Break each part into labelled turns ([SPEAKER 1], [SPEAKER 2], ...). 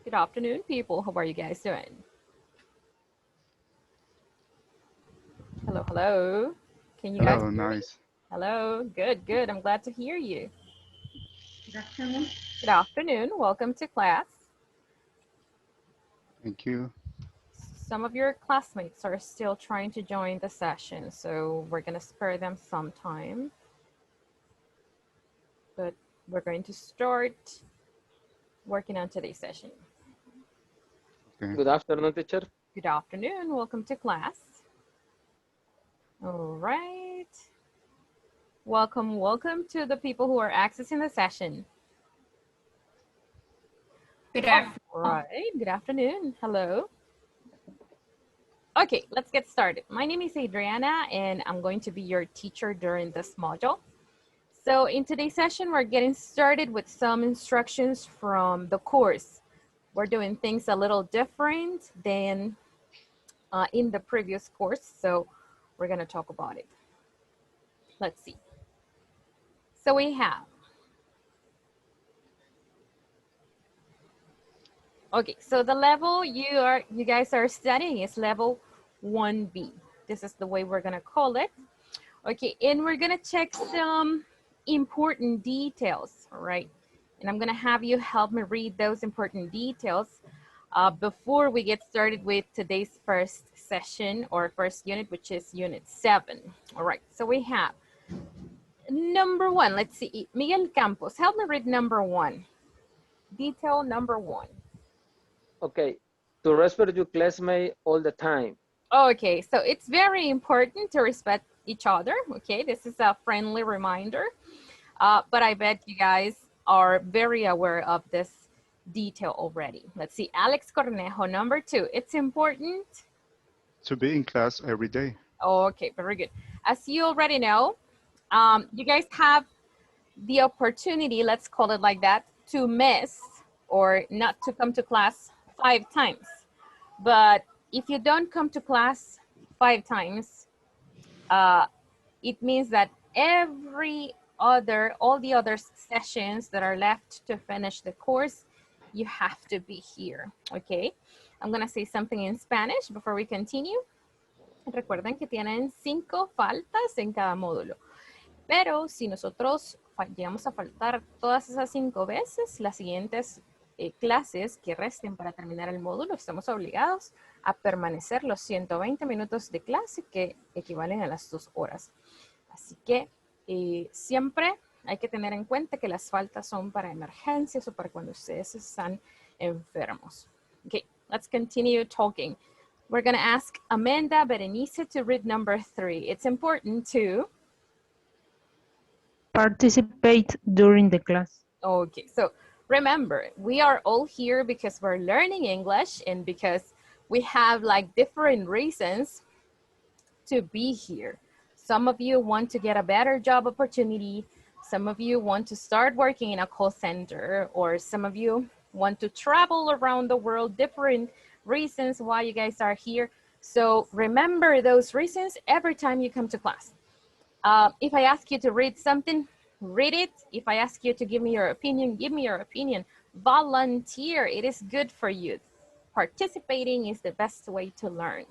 [SPEAKER 1] Good afternoon, people. How are you guys doing? Hello, hello. Can you guys
[SPEAKER 2] Hello,
[SPEAKER 1] hear me?
[SPEAKER 2] nice.
[SPEAKER 1] Hello. Good, good. I'm glad to hear you.
[SPEAKER 3] Good afternoon.
[SPEAKER 1] Good afternoon. Welcome to class.
[SPEAKER 2] Thank you.
[SPEAKER 1] Some of your classmates are still trying to join the session, so we're going to spare them some time. But we're going to start working on today's session.
[SPEAKER 2] Okay.
[SPEAKER 4] Good afternoon, teacher.
[SPEAKER 1] Good afternoon. Welcome to class. All right. Welcome to the people who are accessing the session.
[SPEAKER 3] Good
[SPEAKER 1] All
[SPEAKER 3] afternoon.
[SPEAKER 1] right. Good afternoon. Hello. Okay, let's get started. My name is Adriana, and I'm going to be your teacher during this module. So in today's session, we're getting started with some instructions from the course. We're doing things a little different than in the previous course, so we're going to talk about it. Let's see. So we have, okay, so the level you guys are studying is level 1B. This is the way we're going to call it. Okay, and we're gonna check some important details, all right? And I'm gonna have you help me read those important details before we get started with today's first session or first unit, which is unit 7. All right, so we have number 1. Let's see, Miguel Campos, help me read number 1. Detail number 1.
[SPEAKER 4] Okay, to respect your classmate all the time.
[SPEAKER 1] Okay, so it's very important to respect each other. Okay, this is a friendly reminder. But I bet you guys are very aware of this detail already. Let's see, Alex Cornejo, number 2. It's important.
[SPEAKER 2] To be in class every day.
[SPEAKER 1] Okay, very good. As you already know, you guys have the opportunity, let's call it like that, to miss or not to come to class 5 times. But if you don't come to class 5 times, it means that all the other sessions that are left to finish the course, you have to be here, okay? I'm gonna say something in Spanish before we continue. Recuerden que tienen 5 faltas en cada módulo. Pero si nosotros llegamos a faltar todas esas 5 veces, las siguientes clases que resten para terminar el módulo, estamos obligados a permanecer los 120 minutos de clase que equivalen a las 2 horas. Así que siempre hay que tener en cuenta que las faltas son para emergencias o para cuando ustedes están enfermos. Okay, let's continue talking. We're going to ask Amanda Berenice to read number 3. It's important to
[SPEAKER 5] participate during the class.
[SPEAKER 1] Okay, so remember, we are all here because we're learning English and because we have like different reasons to be here. Some of you want to get a better job opportunity. Some of you want to start working in a call center, or some of you want to travel around the world, different reasons why you guys are here. So remember those reasons every time you come to class. If I ask you to read something, read it. If I ask you to give me your opinion, give me your opinion. Volunteer, it is good for you. Participating is the best way to learn.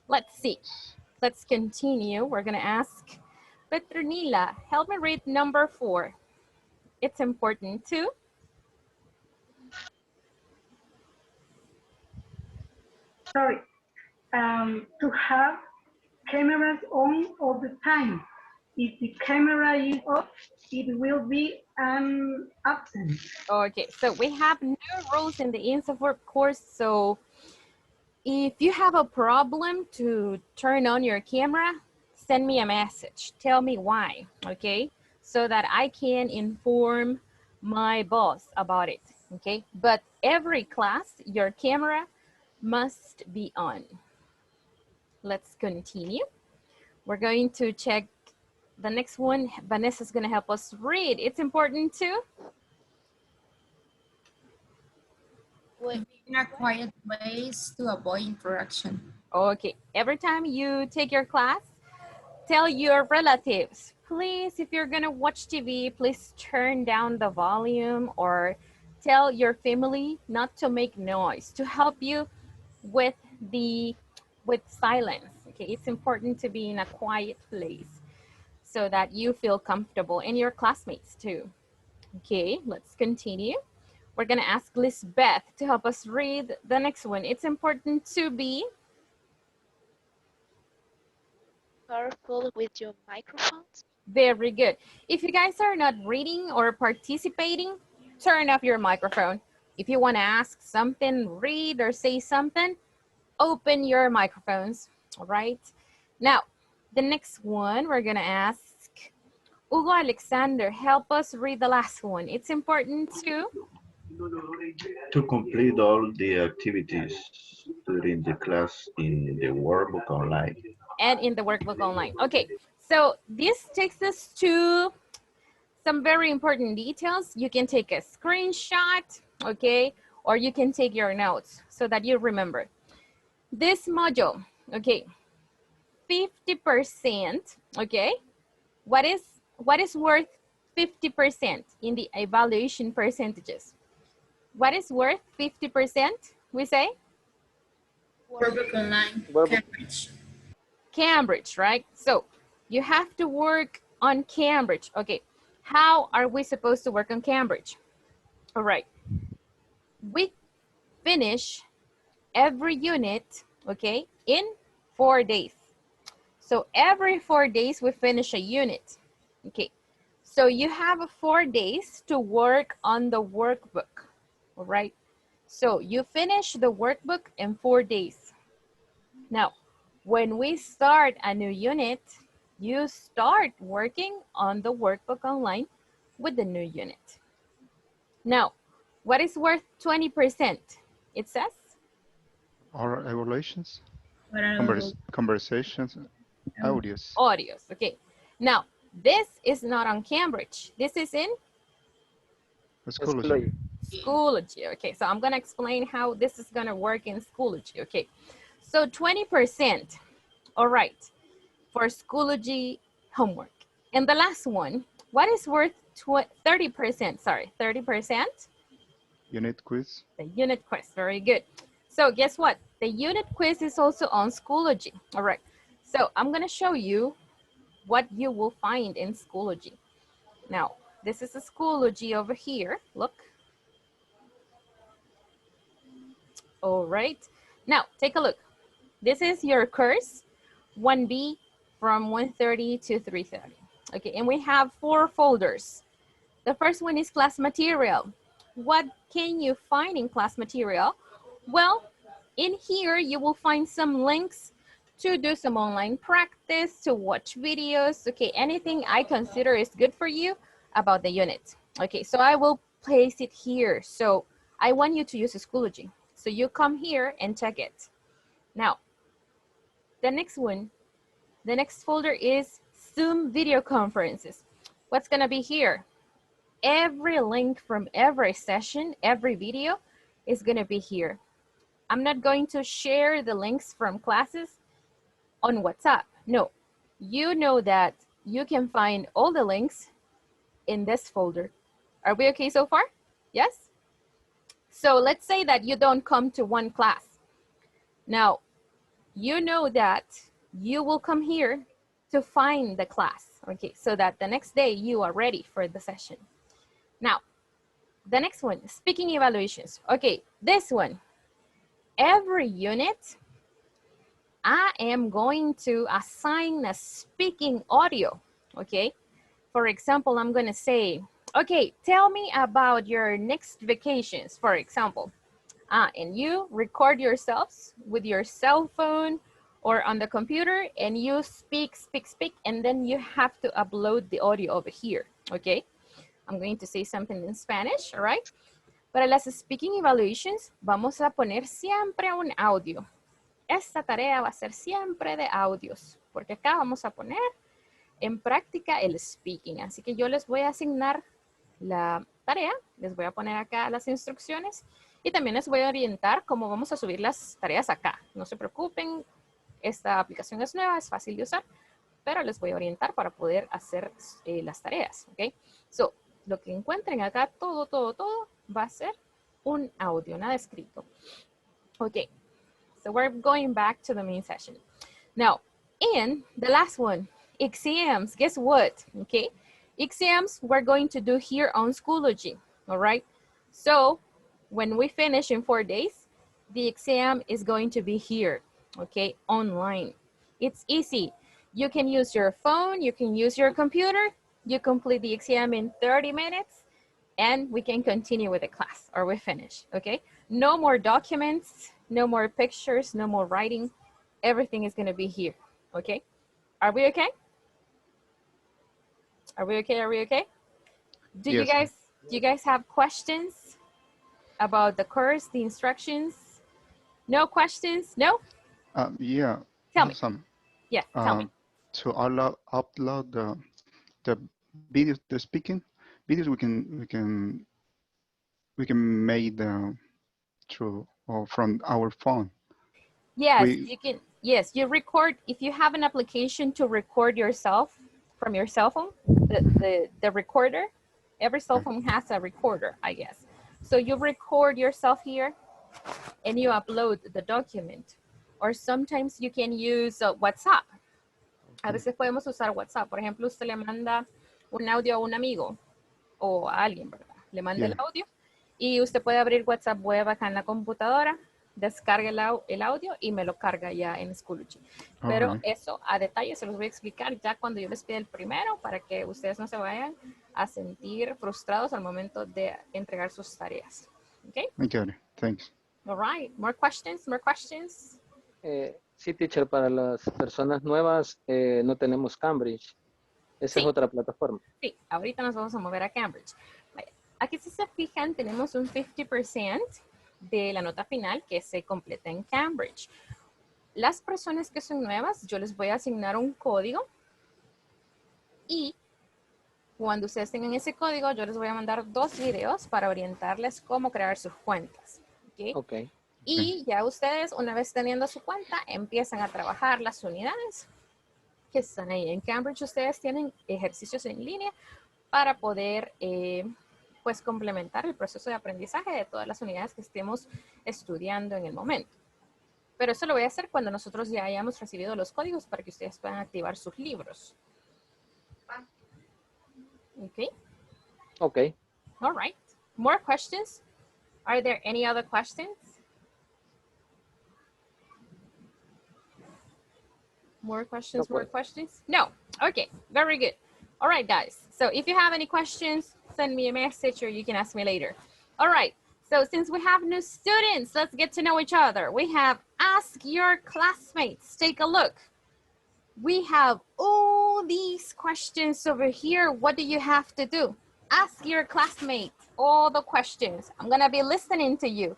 [SPEAKER 1] Let's see. Let's continue. We're gonna ask Petronila, help me read number 4. It's important to
[SPEAKER 3] Sorry. To have cameras on all the time. If the camera is off, it will be an absent.
[SPEAKER 1] Okay, so we have new rules in the INSAFORP course. So if you have a problem to turn on your camera, send me a message. Tell me why, okay? So that I can inform my boss about it, okay? But every class, your camera must be on. Let's continue. We're going to check the next one. Vanessa's gonna help us read. It's important to
[SPEAKER 6] In a quiet place to avoid interaction.
[SPEAKER 1] Okay, every time you take your class, tell your relatives, please, if you're gonna watch TV, please turn down the volume or tell your family not to make noise, to help you with silence. Okay, it's important to be in a quiet place so that you feel comfortable, and your classmates too. Okay, let's continue. We're gonna ask Lisbeth to help us read the next one. It's important to be
[SPEAKER 7] careful with your microphones.
[SPEAKER 1] very good. If you guys are not reading or participating, turn off your microphone. If you want to ask something, read or say something, open your microphones. All right. Now, the next one we're gonna ask Hugo Alexander. Help us read the last one. It's important
[SPEAKER 8] to complete all the activities during the class in the workbook online.
[SPEAKER 1] And in the workbook online. Okay, so this takes us to some very important details. You can take a screenshot, okay, or you can take your notes so that you remember. This module, okay, 50%, okay, what is worth 50% in the evaluation percentages? What is worth 50%, we say?
[SPEAKER 6] Workbook online,
[SPEAKER 4] Workbook.
[SPEAKER 6] Cambridge.
[SPEAKER 1] Cambridge, right? So you have to work on Cambridge. Okay, how are we supposed to work on Cambridge? All right, we finish every unit, okay, in 4 days. So every 4 days we finish a unit. Okay, so you have 4 days to work on the workbook. All right, so you finish the workbook in 4 days. Now, when we start a new unit, you start working on the workbook online with the new unit. Now, what is worth 20%? It says?
[SPEAKER 2] Our evaluations,
[SPEAKER 6] What are
[SPEAKER 2] conversations, audios.
[SPEAKER 1] Audios, okay. Now, this is not on Cambridge. This is in
[SPEAKER 2] Schoology.
[SPEAKER 1] Schoology. Okay, so I'm gonna explain how this is gonna work in Schoology, okay. So 20%, all right, for Schoology homework. And the last one, what is worth 30%, sorry, 30%?
[SPEAKER 2] Unit quiz.
[SPEAKER 1] The unit quiz, very good. So guess what? The unit quiz is also on Schoology, all right. So I'm gonna show you what you will find in Schoology. Now, this is a Schoology over here, look. All right, now take a look. This is your course, 1B from 1:30 to 3:30. Okay, and we have 4 folders. The first one is class material. What can you find in class material? Well, in here you will find some links to do some online practice, to watch videos, okay, anything I consider is good for you about the unit. Okay, so I will place it here. So I want you to use Schoology. So you come here and check it. Now, the next one, the next folder is Zoom video conferences. What's gonna be here? Every link from every session, every video is gonna be here. I'm not going to share the links from classes on WhatsApp. No, you know that you can find all the links in this folder. Are we okay so far? Yes? So let's say that you don't come to one class. Now, you know that you will come here to find the class, okay, so that the next day you are ready for the session. Now, the next one, speaking evaluations. Okay, this one, every unit, I am going to assign a speaking audio, okay? For example, I'm gonna say, okay, tell me about your next vacations, for example. And you record yourselves with your cell phone or on the computer and you speak, and then you have to upload the audio over here, okay? I'm going to say something in Spanish, all right? Para las speaking evaluations, vamos a poner siempre un audio. Esta tarea va a ser siempre de audios, porque acá vamos a poner en práctica el speaking. Así que yo les voy a asignar la tarea, les voy a poner acá las instrucciones y también les voy a orientar cómo vamos a subir las tareas acá. No se preocupen, esta aplicación es nueva, es fácil de usar, pero les voy a orientar para poder hacer las tareas, ¿ok? So, Lo que encuentren acá, todo va a ser un audio, nada escrito. Okay, so we're going back to the main session. Now, and the last one, exams. Guess what? Okay, exams we're going to do here on Schoology. All right. So when we finish in 4 days, the exam is going to be here. Okay, online. It's easy. You can use your phone. You can use your computer. You complete the exam in 30 minutes, and we can continue with the class or we finish. Okay. No more documents. No more pictures. No more writing. Everything is going to be here. Okay. Are we okay? Are we okay? Are we okay? Do
[SPEAKER 2] Yes.
[SPEAKER 1] you guys have questions about the course, the instructions? No questions? No?
[SPEAKER 2] Yeah.
[SPEAKER 1] Tell me.
[SPEAKER 2] Some.
[SPEAKER 1] Yes, tell me.
[SPEAKER 2] To upload the videos, the speaking videos, we can make through or from our phone.
[SPEAKER 1] Yes, you can. Yes, you record. If you have an application to record yourself from your cell phone, the recorder, every cell phone has a recorder, I guess. So you record yourself here and you upload the document. Or sometimes you can use WhatsApp. A veces podemos usar WhatsApp. Por ejemplo, usted le manda un audio a un amigo o a alguien, ¿verdad? Le manda el audio y usted puede abrir WhatsApp web acá en la computadora, descarga el audio y me lo carga ya en Schoology. Pero eso a detalle se los voy a explicar ya cuando yo les pida el primero para que ustedes no se vayan a sentir frustrados al momento de entregar sus tareas. Okay?
[SPEAKER 2] Okay, thanks.
[SPEAKER 1] All right, more questions, more questions.
[SPEAKER 4] Sí, teacher, para las personas nuevas no tenemos Cambridge. Esa es otra plataforma.
[SPEAKER 1] Sí, ahorita nos vamos a mover a Cambridge. Aquí si se fijan tenemos un 50% de la nota final que se completa en Cambridge. Las personas que son nuevas, yo les voy a asignar un código y cuando ustedes tengan ese código, yo les voy a mandar 2 videos para orientarles cómo crear sus cuentas.
[SPEAKER 4] Okay.
[SPEAKER 1] Y ya ustedes, una vez teniendo su cuenta, empiezan a trabajar las unidades que están ahí. En Cambridge ustedes tienen ejercicios en línea para poder pues complementar el proceso de aprendizaje de todas las unidades que estemos estudiando en el momento. Pero eso lo voy a hacer cuando nosotros ya hayamos recibido los códigos para que ustedes puedan activar sus libros. Okay.
[SPEAKER 4] Okay.
[SPEAKER 1] All right. More questions? Are there any other questions? More questions, more questions? No. Okay, very good. All right, guys. So if you have any questions, send me a message or you can ask me later. All right. So since we have new students, let's get to know each other. We have ask your classmates. Take a look. We have all these questions over here. What do you have to do? Ask your classmates all the questions. I'm going to be listening to you.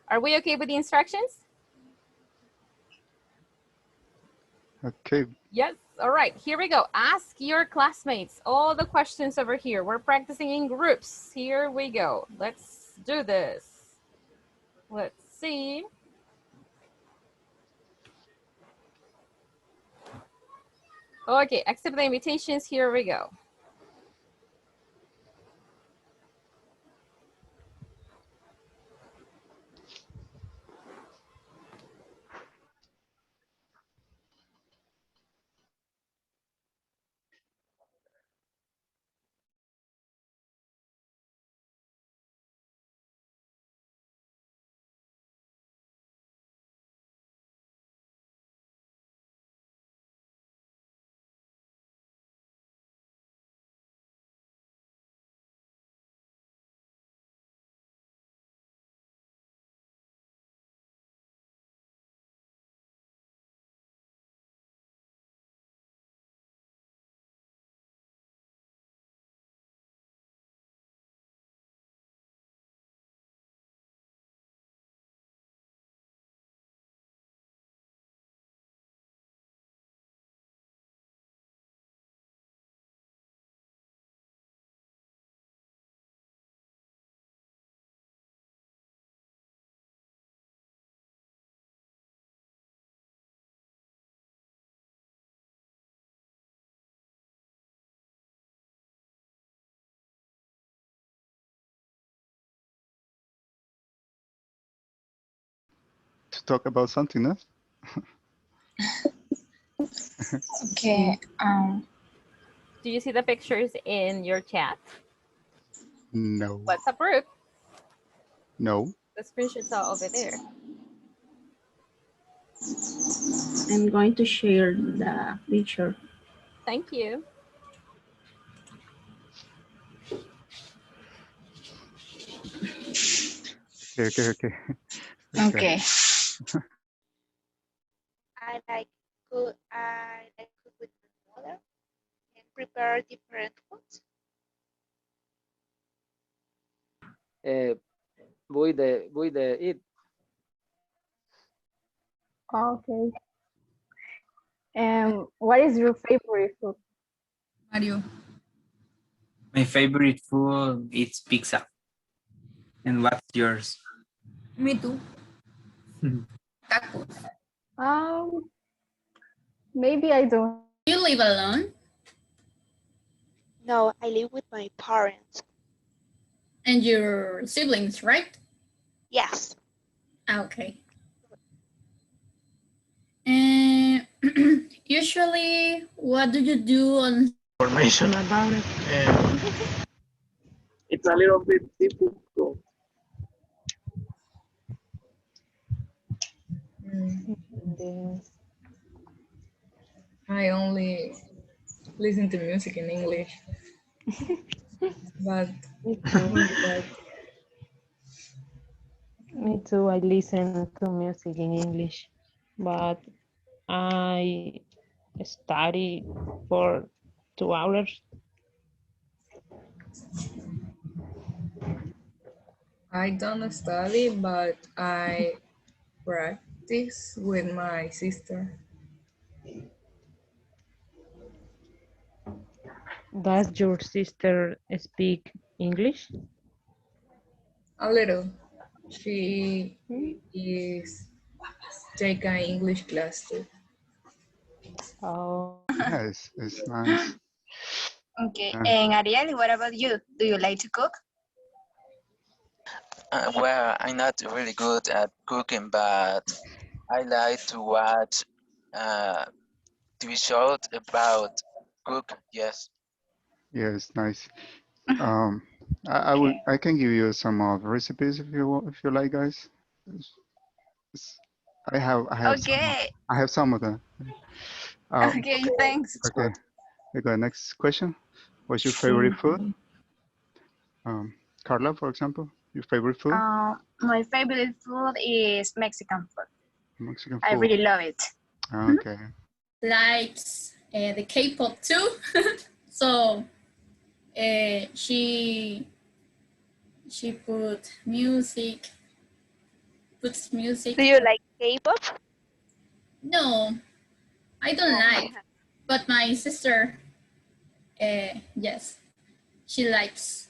[SPEAKER 1] Are we okay with the instructions?
[SPEAKER 2] Okay.
[SPEAKER 1] Yes. All right. Here we go. Ask your classmates all the questions over here. We're practicing in groups. Here we go. Let's do this. Let's see. Okay. Accept the invitations. Here we go.
[SPEAKER 2] to talk about something else?
[SPEAKER 6] Okay.
[SPEAKER 1] Do you see the pictures in your chat?
[SPEAKER 2] No.
[SPEAKER 1] What's up, Brooke?
[SPEAKER 2] No.
[SPEAKER 1] The screenshots are over there.
[SPEAKER 9] I'm going to share the picture.
[SPEAKER 1] Thank you.
[SPEAKER 2] Okay.
[SPEAKER 6] Okay.
[SPEAKER 7] I like cook with my mother and prepare different foods.
[SPEAKER 4] Voy de eat.
[SPEAKER 10] Okay. And what is your favorite food?
[SPEAKER 6] Mario.
[SPEAKER 11] My favorite food is pizza. And what's yours?
[SPEAKER 6] Me too. Tacos.
[SPEAKER 10] Maybe I don't.
[SPEAKER 6] You live alone?
[SPEAKER 7] No, I live with my parents.
[SPEAKER 6] And your siblings, right?
[SPEAKER 7] Yes.
[SPEAKER 6] Okay. And usually, what do you do on
[SPEAKER 12] Information about it. It's a little bit difficult.
[SPEAKER 13] I only listen to music in English. But
[SPEAKER 5] Me too. I listen to music in English, but I study for 2 hours.
[SPEAKER 13] I don't study, but I practice with my sister.
[SPEAKER 5] Does your sister speak English?
[SPEAKER 13] A little. She is taking English class too.
[SPEAKER 5] Oh.
[SPEAKER 2] Yeah, it's nice.
[SPEAKER 14] Okay. And Ariel, what about you? Do you like to cook?
[SPEAKER 15] Well, I'm not really good at cooking, but I like to watch TV shows about cook. Yes.
[SPEAKER 2] Yes, nice. I can give you some of recipes if you like, guys. It's- I have
[SPEAKER 14] Okay.
[SPEAKER 2] I have some of them.
[SPEAKER 14] Okay, thanks.
[SPEAKER 2] Okay. Okay. Next question. What's your favorite food? Carla, for example, your favorite food?
[SPEAKER 14] My favorite food is Mexican food.
[SPEAKER 2] Mexican food.
[SPEAKER 14] I really love it.
[SPEAKER 2] Okay.
[SPEAKER 6] likes the K-pop too? So she puts music.
[SPEAKER 7] Do you like K-pop?
[SPEAKER 6] No, I don't like. But my sister, yes, she likes.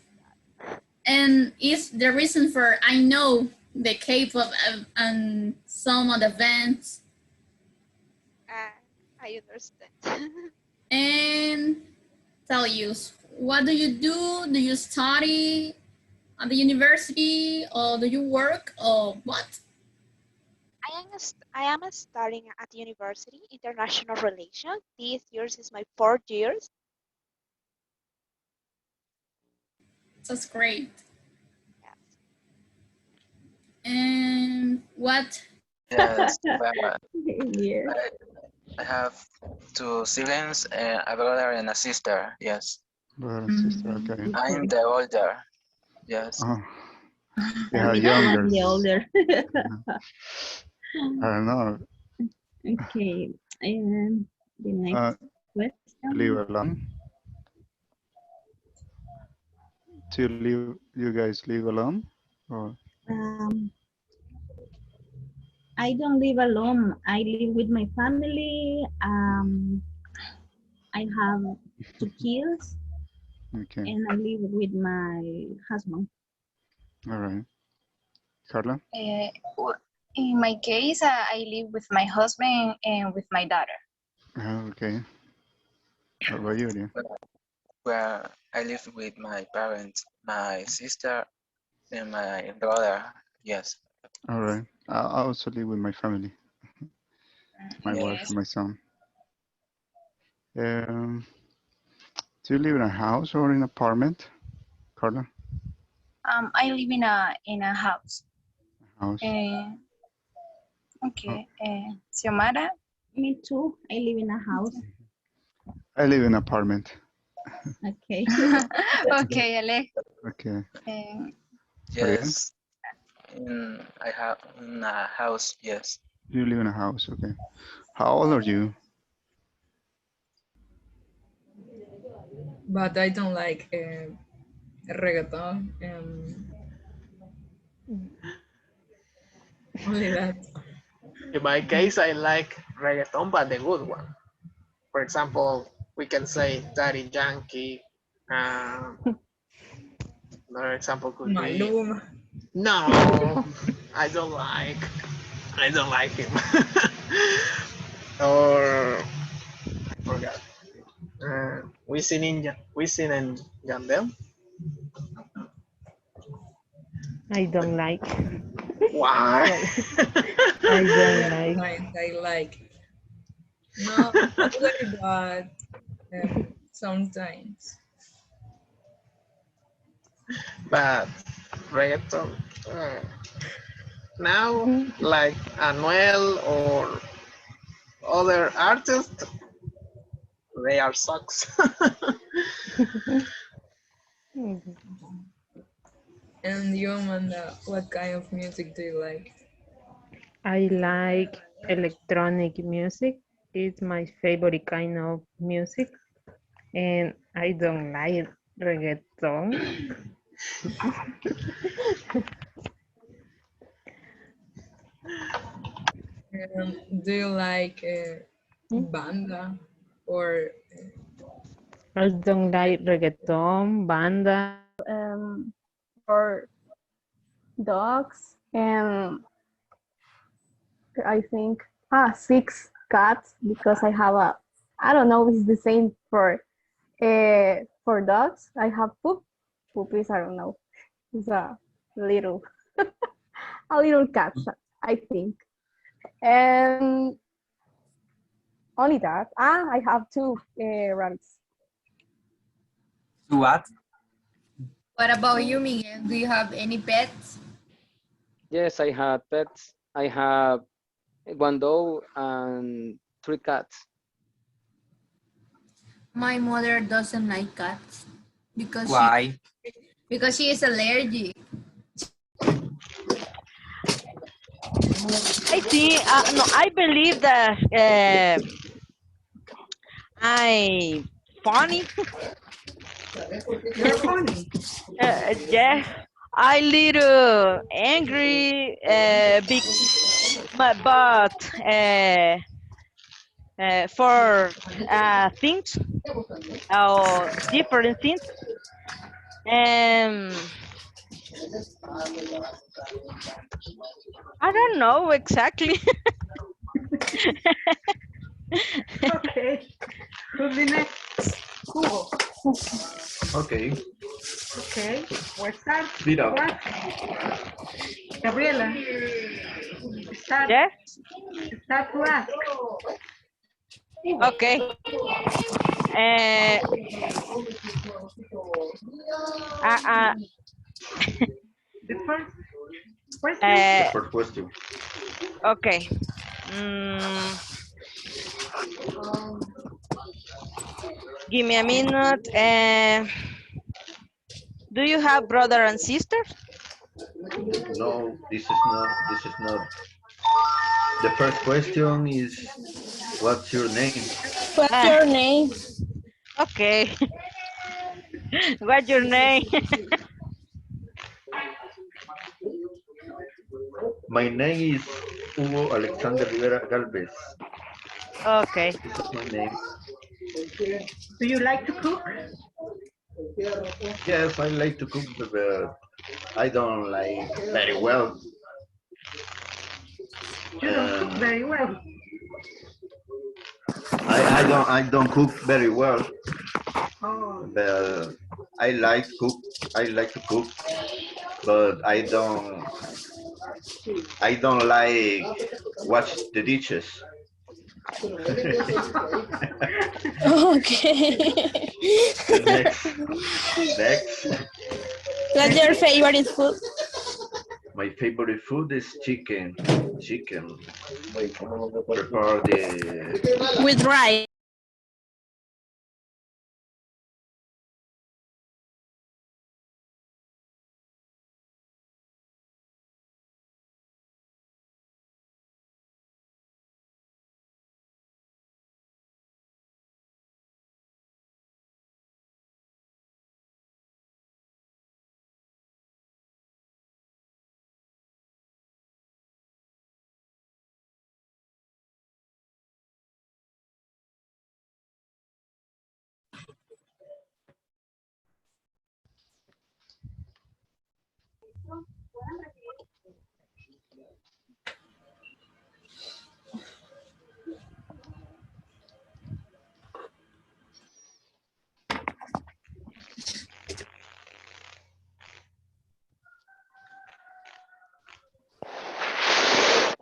[SPEAKER 6] And it's the reason for I know the K-pop and some of the bands.
[SPEAKER 7] I understand.
[SPEAKER 6] And tell you, what do you do? Do you study at the university or do you work or what?
[SPEAKER 7] I am studying at the university, international relations. This year is my 4th year.
[SPEAKER 6] That's great. Yes. And what?
[SPEAKER 15] Yes. Well,
[SPEAKER 10] Yeah.
[SPEAKER 15] I have 2 siblings, a brother and a sister. Yes.
[SPEAKER 2] Brother and sister. Okay.
[SPEAKER 15] I'm the older. Yes.
[SPEAKER 2] Yeah,
[SPEAKER 9] Me too,
[SPEAKER 2] younger.
[SPEAKER 9] I'm the older.
[SPEAKER 2] I don't know.
[SPEAKER 9] Okay. And the next question.
[SPEAKER 2] Live alone? You guys live alone? Or?
[SPEAKER 9] I don't live alone. I live with my family. I have 2 kids.
[SPEAKER 2] Okay.
[SPEAKER 9] And I live with my husband.
[SPEAKER 2] All right. Carla?
[SPEAKER 14] In my case, I live with my husband and with my daughter.
[SPEAKER 2] Okay. What about you, Leah?
[SPEAKER 15] Well, I live with my parents, my sister, and my brother. Yes.
[SPEAKER 2] All right. I also live with my family, my wife
[SPEAKER 6] Yes.
[SPEAKER 2] and my son. Um, do you live in a house or in an apartment, Carla?
[SPEAKER 14] I live in a house.
[SPEAKER 2] House.
[SPEAKER 14] Okay. Xiomara?
[SPEAKER 9] Me too. I live in a house.
[SPEAKER 2] I live in an apartment.
[SPEAKER 9] Okay.
[SPEAKER 14] Okay, Ale.
[SPEAKER 2] Okay.
[SPEAKER 15] Yes. I have a house, yes.
[SPEAKER 2] You live in a house, okay. How old are you?
[SPEAKER 13] But I don't like reggaeton. Only that.
[SPEAKER 16] In my case, I like reggaeton, but the good one. For example, we can say Daddy Yankee. Another example could be
[SPEAKER 13] Maluma.
[SPEAKER 16] no, I don't like him. Or I forgot. Wisin and Yandel.
[SPEAKER 5] I don't like.
[SPEAKER 16] Why?
[SPEAKER 5] I don't like.
[SPEAKER 13] I like. No, always, but sometimes.
[SPEAKER 16] But reggaeton. Now, like Anuel or other artists, they are sucks.
[SPEAKER 13] And you, Amanda, what kind of music do you like?
[SPEAKER 5] I like electronic music. It's my favorite kind of music. And I don't like reggaeton.
[SPEAKER 13] Do you like banda or?
[SPEAKER 5] I don't like reggaeton, banda.
[SPEAKER 10] Or dogs, and I think 6 cats, because I have I don't know if it's the same for dogs. I have puppies, I don't know. It's a little a little cat, I think. And only that. I have 2 rabbits.
[SPEAKER 11] What?
[SPEAKER 6] What about you, Miguel? Do you have any pets?
[SPEAKER 4] Yes, I have pets. I have 1 dog and 3 cats.
[SPEAKER 6] My mother doesn't like cats because
[SPEAKER 11] Why?
[SPEAKER 6] because she is allergic.
[SPEAKER 17] I think, no, I believe that I'm funny.
[SPEAKER 3] You're funny.
[SPEAKER 17] Yeah, I little angry, big, but for things or different things. I don't know exactly.
[SPEAKER 3] Okay. Who's the next? Hugo.
[SPEAKER 8] Okay.
[SPEAKER 3] Okay. What's that?
[SPEAKER 8] Speed up.
[SPEAKER 3] What? Gabriela. Start.
[SPEAKER 17] Yes.
[SPEAKER 3] Start to ask.
[SPEAKER 17] Okay.
[SPEAKER 3] The first question.
[SPEAKER 8] The first question.
[SPEAKER 17] Okay. Give me a minute. Do you have brother and sister?
[SPEAKER 8] No, this is not. The first question is, what's your name?
[SPEAKER 17] What's your name? Okay. What's your name?
[SPEAKER 8] My name is Hugo Alexander Rivera Galvez.
[SPEAKER 17] Okay.
[SPEAKER 8] This is my name.
[SPEAKER 3] Do you like to cook?
[SPEAKER 8] Yes, I like to cook, but I don't like very well.
[SPEAKER 3] You don't cook very well.
[SPEAKER 8] I don't cook very well.
[SPEAKER 3] Oh.
[SPEAKER 8] But I like to cook. but I don't like watch the dishes.
[SPEAKER 18] Okay.
[SPEAKER 8] Next.
[SPEAKER 18] What's your favorite food?
[SPEAKER 8] My favorite food is chicken. Chicken. Prepare the
[SPEAKER 18] With rice.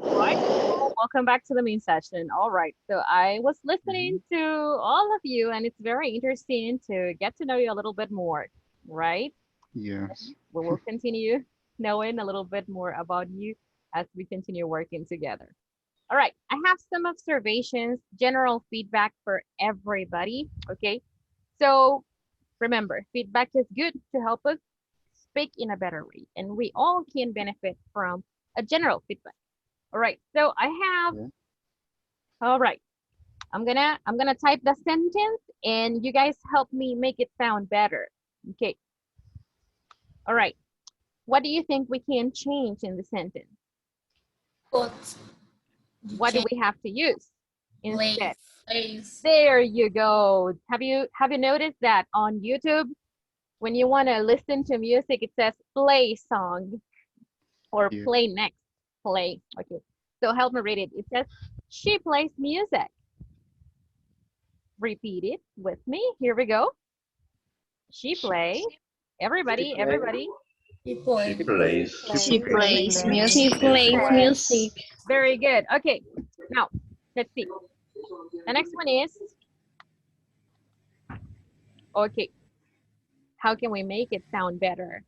[SPEAKER 1] Right. Welcome back to the main session. All right. So I was listening to all of you, and it's very interesting to get to know you a little bit more, right?
[SPEAKER 2] Yes.
[SPEAKER 1] We will continue knowing a little bit more about you as we continue working together. All right. I have some observations, general feedback for everybody. Okay. So remember, feedback is good to help us speak in a better way, and we all can benefit from a general feedback. All right, so I have, all right, I'm gonna type the sentence and you guys help me make it sound better. Okay. All right. What do you think we can change in the sentence? What do we have to use instead?
[SPEAKER 6] Place.
[SPEAKER 1] There you go. Have you noticed that on YouTube, when you want to listen to music, it says play song or play next, play. Okay. So help me read it. It says, she plays music. Repeat it with me. Here we go. She plays. Everybody.
[SPEAKER 8] She plays.
[SPEAKER 18] She plays music. She plays music.
[SPEAKER 1] Very good. Okay. Now, let's see. The next one is, okay. How can we make it sound better?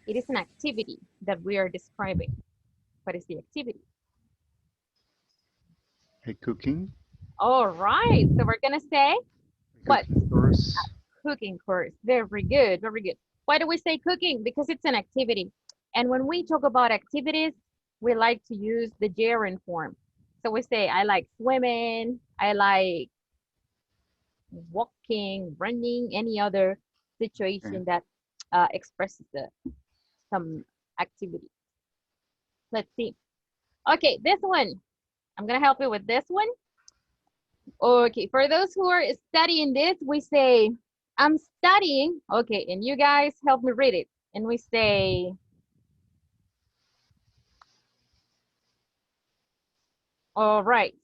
[SPEAKER 1] It is an activity that we are describing. What is the activity?
[SPEAKER 2] A cooking.
[SPEAKER 1] All right. So we're going to say what?
[SPEAKER 2] Course.
[SPEAKER 1] A cooking course. Very good. Very good. Why do we say cooking? Because it's an activity. And when we talk about activities, we like to use the gerund form. So we say, I like swimming. I like walking, running, any other situation that expresses some activity. Let's see. Okay, this one. I'm gonna help you with this one. Okay, for those who are studying this, we say, I'm studying. Okay, and you guys help me read it. And we say, all right.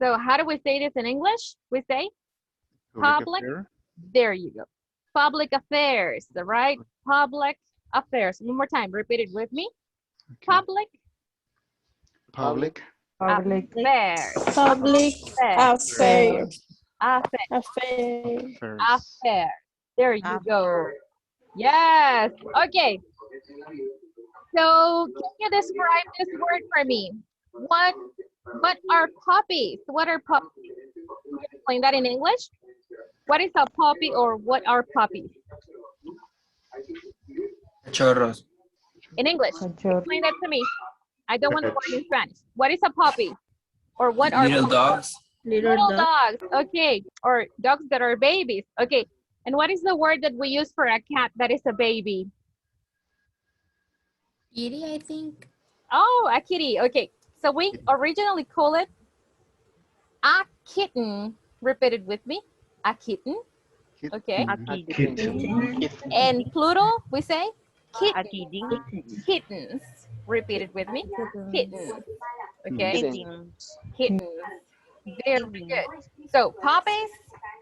[SPEAKER 1] So how do we say this in English? We say public. There you go. Public affairs, right? Public affairs. One more time. Repeat it with me. Okay. Public
[SPEAKER 2] affairs.
[SPEAKER 1] Public affairs. There you go. Yes. Okay. So can you describe this word for me? What are puppies? What are puppies? Can you explain that in English? What is a puppy or what are puppies?
[SPEAKER 11] Chorros.
[SPEAKER 1] In English, explain that to me. I don't want the word in Spanish. What is a puppy? Or what are
[SPEAKER 11] little dogs?
[SPEAKER 1] Little dogs. Okay. Or dogs that are babies. Okay. And what is the word that we use for a cat that is a baby?
[SPEAKER 6] Kitty, I think.
[SPEAKER 1] Oh, a kitty. Okay. So we originally call it a kitten. Repeat it with me. A kitten. Okay.
[SPEAKER 4] A kitten.
[SPEAKER 1] And plural, we say kittens. Repeat it with me. Kittens. Okay. Kittens. Very good. So puppies,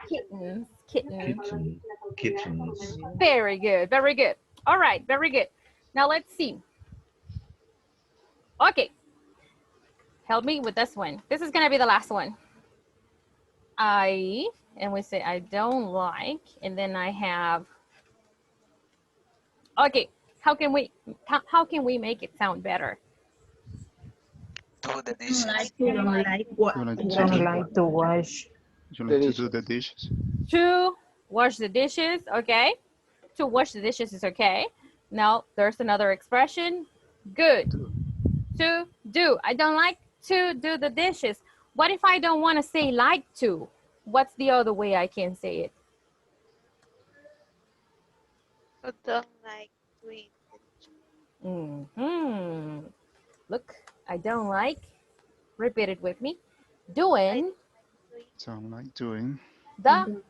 [SPEAKER 1] kittens, Kitten.
[SPEAKER 8] Kittens.
[SPEAKER 1] Very good, very good. All right, very good. Now let's see. Okay, help me with this one. This is gonna be the last one. And we say I don't like, and then I have, okay, how can we make it sound better?
[SPEAKER 15] Do the dishes.
[SPEAKER 9] You don't like what?
[SPEAKER 2] You like
[SPEAKER 5] I
[SPEAKER 2] to
[SPEAKER 5] don't
[SPEAKER 2] do,
[SPEAKER 5] like to wash.
[SPEAKER 2] you like to do the dishes?
[SPEAKER 1] To wash the dishes, okay. To wash the dishes is okay. Now there's another expression. Good. To do. I don't like to do the dishes. What if I don't want to say like to? What's the other way I can say it?
[SPEAKER 7] I don't like doing
[SPEAKER 1] Look, I don't like, repeat it with me, doing
[SPEAKER 2] Don't like doing
[SPEAKER 1] the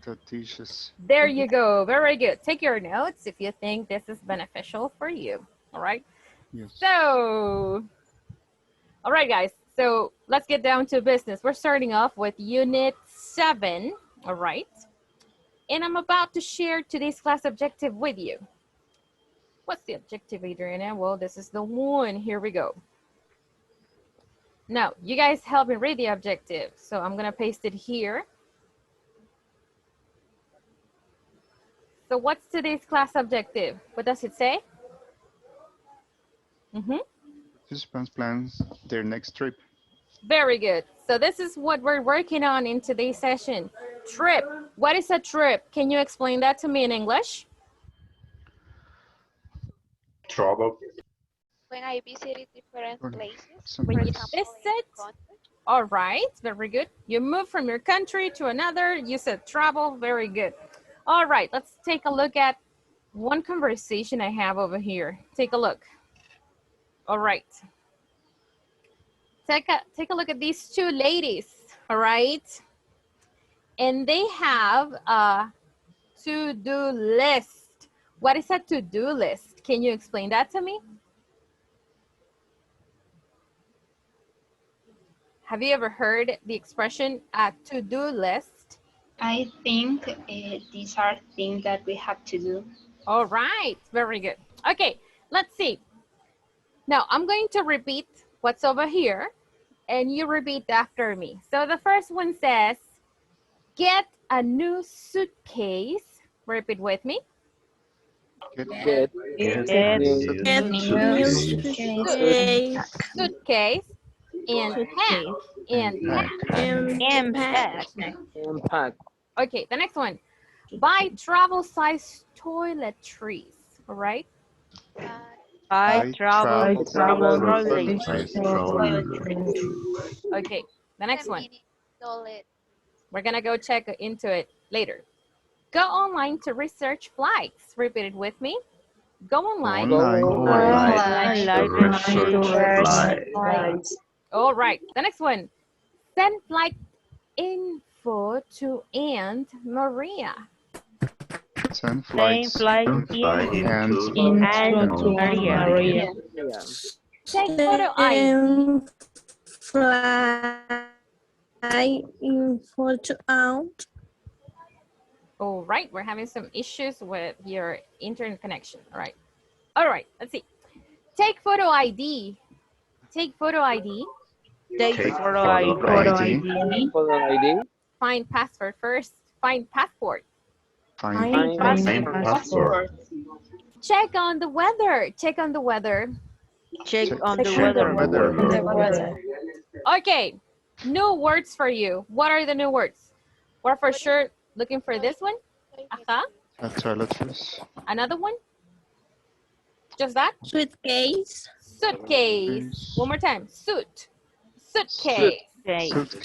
[SPEAKER 2] the dishes.
[SPEAKER 1] There you go. Very good. Take your notes if you think this is beneficial for you. All right.
[SPEAKER 2] Yes.
[SPEAKER 1] So, all right, guys. So let's get down to business. We're starting off with Unit 7. All right. And I'm about to share today's class objective with you. What's the objective, Adriana? Well, this is the one. Here we go. Now, you guys help me read the objective. So I'm going to paste it here. So what's today's class objective? What does it say?
[SPEAKER 2] Participants plans their next trip.
[SPEAKER 1] Very good. So this is what we're working on in today's session. Trip. What is a trip? Can you explain that to me in English?
[SPEAKER 8] Travel.
[SPEAKER 7] when I visited different places.
[SPEAKER 1] When
[SPEAKER 7] For
[SPEAKER 1] you
[SPEAKER 7] example,
[SPEAKER 1] visit, all right, very good. You move from your country to another, you said travel, very good. All right, let's take a look at one conversation I have over here. Take a look. All right. Take a look at these two ladies, all right? And they have a to-do list. What is a to-do list? Can you explain that to me? Have you ever heard the expression a to-do list?
[SPEAKER 18] I think these are things that we have to do.
[SPEAKER 1] All right, very good. Okay, let's see. Now, I'm going to repeat what's over here, and you repeat after me. So the first one says, get a new suitcase. Repeat with me.
[SPEAKER 4] Get
[SPEAKER 1] Suitcase and
[SPEAKER 4] pack.
[SPEAKER 1] Okay, the next one. Buy travel size toiletries. All right.
[SPEAKER 17] I travel
[SPEAKER 1] Okay, the next one. We're gonna go check into it later. Go online to research flights. Repeat it with me. Go online. All right, the next one. Send flight info to Aunt Maria.
[SPEAKER 2] Send flights
[SPEAKER 5] into Maria.
[SPEAKER 1] Take photo ID.
[SPEAKER 18] Fly info to out.
[SPEAKER 1] All right, we're having some issues with your internet connection. All right. All right, let's see. Take photo ID. Take photo ID.
[SPEAKER 17] Photo ID.
[SPEAKER 1] Find password first. Find passport.
[SPEAKER 2] Find
[SPEAKER 8] passport.
[SPEAKER 1] Check on the weather. Check on the weather.
[SPEAKER 17] Check on the weather.
[SPEAKER 1] Okay, new words for you. What are the new words? We're for sure looking for this one.
[SPEAKER 2] toiletries.
[SPEAKER 1] Another one? Just that?
[SPEAKER 18] Suitcase.
[SPEAKER 1] Suitcase. One more time. Suitcase.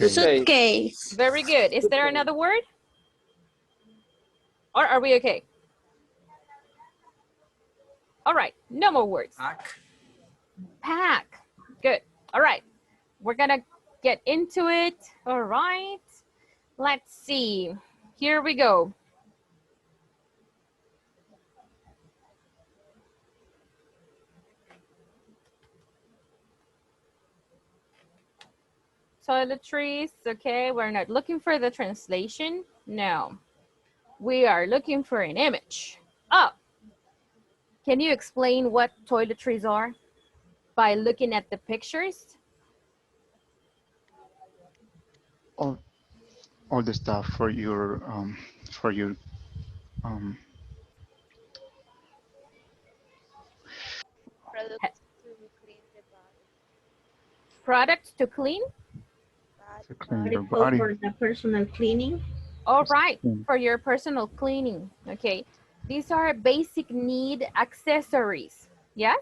[SPEAKER 18] Suitcase.
[SPEAKER 1] Very good. Is there another word? Or are we okay? All right, no more words. Pack. Good. All right. We're gonna get into it. All right. Let's see. Here we go. Toiletries, okay. We're not looking for the translation. No. we are looking for an image. Oh, can you explain what toiletries are by looking at the pictures?
[SPEAKER 2] All the stuff for your
[SPEAKER 7] Products to clean
[SPEAKER 1] Products to clean?
[SPEAKER 7] the body.
[SPEAKER 2] to clean your
[SPEAKER 9] Article
[SPEAKER 2] body.
[SPEAKER 9] for the personal cleaning.
[SPEAKER 1] All right, for your personal cleaning. Okay, these are basic need accessories. Yes,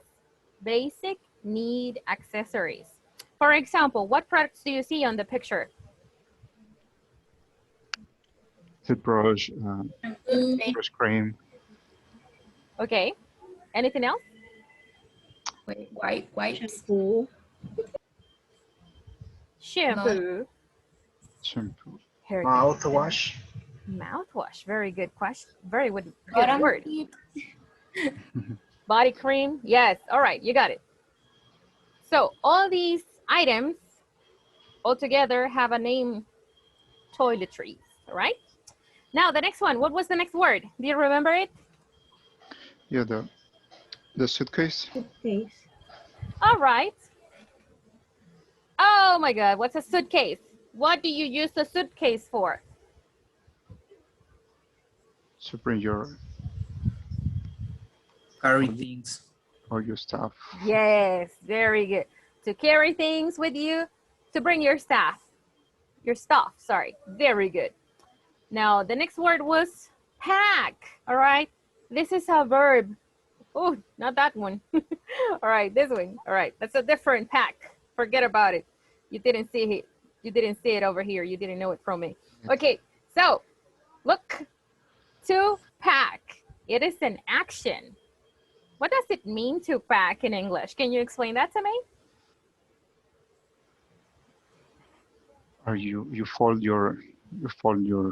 [SPEAKER 1] basic need accessories. For example, what products do you see on the picture?
[SPEAKER 2] Toothbrush, brush cream.
[SPEAKER 1] Okay, anything else?
[SPEAKER 13] Wait, wipes.
[SPEAKER 9] Shampoo.
[SPEAKER 1] Shampoo.
[SPEAKER 2] Shampoo.
[SPEAKER 1] Hair
[SPEAKER 16] Mouthwash.
[SPEAKER 1] Mouthwash. Very good question. Very good
[SPEAKER 18] Bottom
[SPEAKER 1] word.
[SPEAKER 18] tip.
[SPEAKER 1] Body cream. Yes. All right. You got it. So all these items altogether have a name, toiletries. All right. Now the next one. What was the next word? Do you remember it?
[SPEAKER 2] Yeah, the suitcase.
[SPEAKER 9] Suitcase.
[SPEAKER 1] All right. Oh my God. What's a suitcase? What do you use a suitcase for?
[SPEAKER 2] To bring your
[SPEAKER 11] Carry things.
[SPEAKER 2] all your stuff.
[SPEAKER 1] Yes, very good. To carry things with you, to bring your stuff, sorry. Very good. Now, the next word was pack, all right? This is a verb. Oh, not that one. All right, this one. All right, that's a different pack. Forget about it. You didn't see it. You didn't see it over here. You didn't know it from me. Okay, so look, to pack. It is an action. What does it mean to pack in English? Can you explain that to me?
[SPEAKER 2] Or you fold your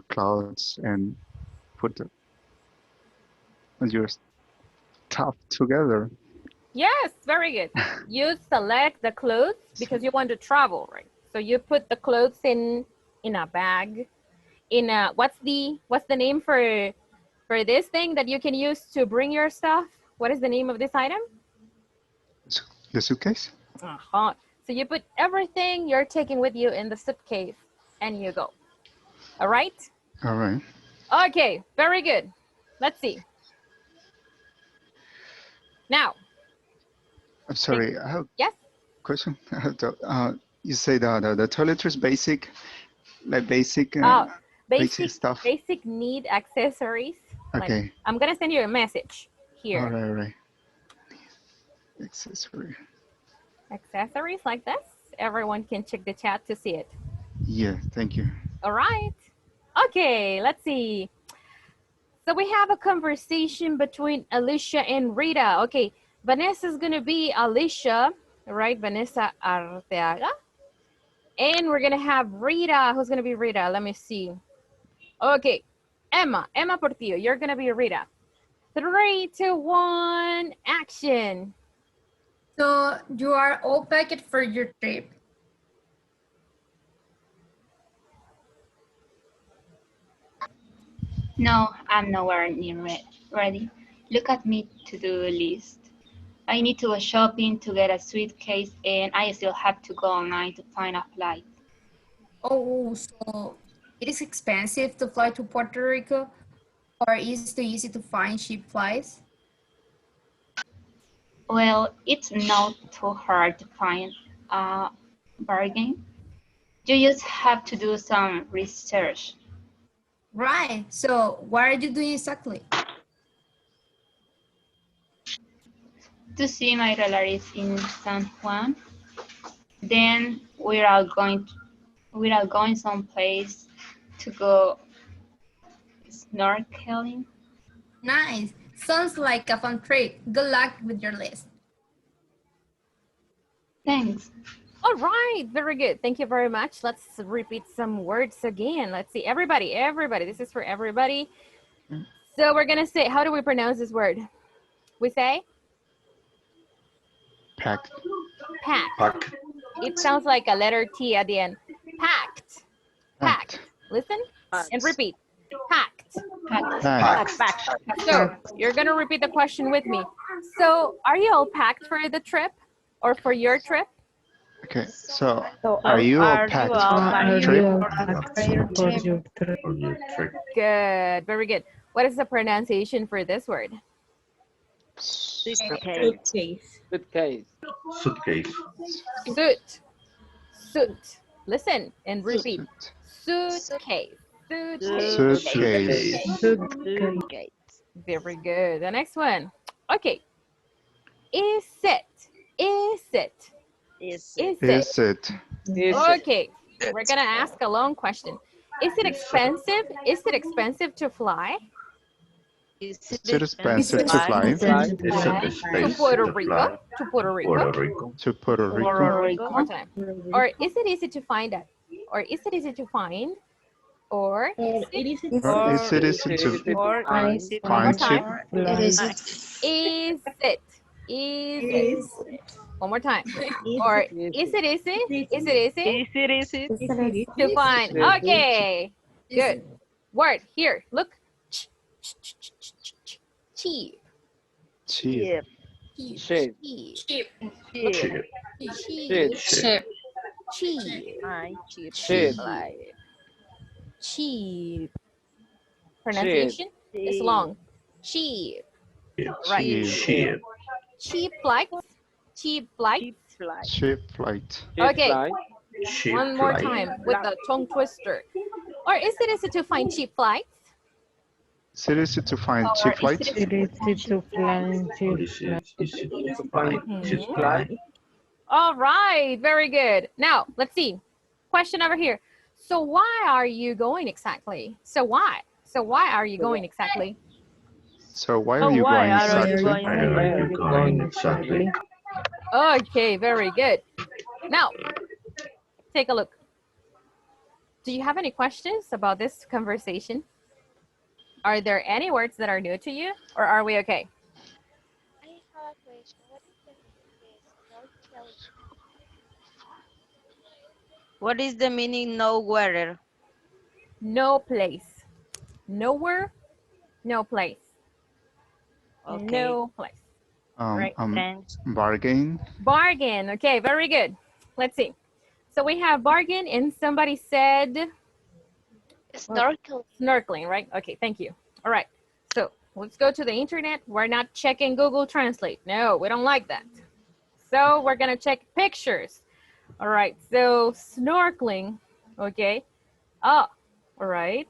[SPEAKER 2] clothes and put your stuff together.
[SPEAKER 1] Yes, very good. You select the clothes because you want to travel, right? So you put the clothes in a bag. In a what's the name for this thing that you can use to bring your stuff? What is the name of this item?
[SPEAKER 2] The suitcase.
[SPEAKER 1] Uh-huh. So you put everything you're taking with you in the suitcase and you go. All right?
[SPEAKER 2] All right.
[SPEAKER 1] Okay, very good. Let's see. Now.
[SPEAKER 2] I'm sorry. I have
[SPEAKER 1] yes?
[SPEAKER 2] a question. You say the toiletries is basic, like basic stuff.
[SPEAKER 1] Basic need accessories.
[SPEAKER 2] Okay.
[SPEAKER 1] Like, I'm gonna send you a message here.
[SPEAKER 2] All right. Accessory.
[SPEAKER 1] Accessories like this. Everyone can check the chat to see it.
[SPEAKER 2] Yeah, thank you.
[SPEAKER 1] All right. Okay, let's see. So we have a conversation between Alicia and Rita. Okay, Vanessa's gonna be Alicia, right? Vanessa Arteaga. And we're gonna have Rita. Who's gonna be Rita? Let me see. Okay, Emma Portillo, you're gonna be Rita. 3, 2, 1, action.
[SPEAKER 18] So you are all packed for your trip.
[SPEAKER 14] No, I'm nowhere near ready. Look at me to-do list. I need to go shopping to get a suitcase, and I still have to go online to find a flight.
[SPEAKER 18] Oh, so it is expensive to fly to Puerto Rico, or is it too easy to find cheap flights?
[SPEAKER 14] Well, it's not too hard to find a bargain. You just have to do some research.
[SPEAKER 18] Right. So what are you doing exactly?
[SPEAKER 14] To see my relatives in San Juan. Then we're all going someplace to go snorkeling.
[SPEAKER 18] Nice. Sounds like a fun trip. Good luck with your list.
[SPEAKER 14] Thanks.
[SPEAKER 1] All right, very good. Thank you very much. Let's repeat some words again. Let's see, everybody. This is for everybody. So we're gonna say, how do we pronounce this word? We say?
[SPEAKER 2] Packed.
[SPEAKER 1] Packed. It sounds like a letter T at the end. Packed. Packed. Listen and repeat. Packed.
[SPEAKER 2] Packed.
[SPEAKER 1] So you're gonna repeat the question with me. So are you all packed for the trip or for your trip?
[SPEAKER 2] Okay, so are you all packed for your trip?
[SPEAKER 1] Good, very good. What is the pronunciation for this word?
[SPEAKER 17] Suitcase.
[SPEAKER 4] Suitcase.
[SPEAKER 8] Suitcase.
[SPEAKER 1] Suit. Listen and repeat. Suitcase.
[SPEAKER 2] Suitcase.
[SPEAKER 17] Suitcase.
[SPEAKER 1] Very good. The next one. Okay. Is it? Okay. We're gonna ask a long question. Is it expensive? Is it expensive to fly?
[SPEAKER 2] Is it expensive to fly?
[SPEAKER 1] To Puerto Rico? To Puerto Rico?
[SPEAKER 2] To Puerto Rico.
[SPEAKER 1] One more time. Or is it easy to find it? Or is it easy to find? Or is it easy to
[SPEAKER 2] find ship?
[SPEAKER 1] Is it? One more time. Or is it easy? Is it easy? To find. Okay. Good. Word here. Look. Cheap.
[SPEAKER 2] Cheap.
[SPEAKER 4] Cheap.
[SPEAKER 1] Cheap. Cheap. Pronunciation is long. Cheap. Right. Cheap flights. Cheap flights.
[SPEAKER 2] Cheap flight.
[SPEAKER 1] Okay. One more time with the tongue twister. Or is it easy to find cheap flights?
[SPEAKER 2] Is it easy to find cheap flights?
[SPEAKER 5] It is easy to find cheap flights.
[SPEAKER 1] All right, very good. Now, let's see. Question over here. So why are you going exactly? So why are you going exactly?
[SPEAKER 2] So why are you going
[SPEAKER 8] exactly?
[SPEAKER 1] Okay, very good. Now, take a look. Do you have any questions about this conversation? Are there any words that are new to you, or are we okay?
[SPEAKER 7] I have a question. What is the snorkeling?
[SPEAKER 17] What is the meaning nowhere?
[SPEAKER 1] No place. Nowhere, no place. Okay. No place. Right.
[SPEAKER 2] Bargain.
[SPEAKER 1] Bargain. Okay, very good. Let's see. So we have bargain and somebody said
[SPEAKER 7] snorkeling.
[SPEAKER 1] Snorkeling, right? Okay, thank you. All right. So let's go to the internet. We're not checking Google Translate. No, we don't like that. So we're going to check pictures. All right. So snorkeling. Okay. Oh, all right.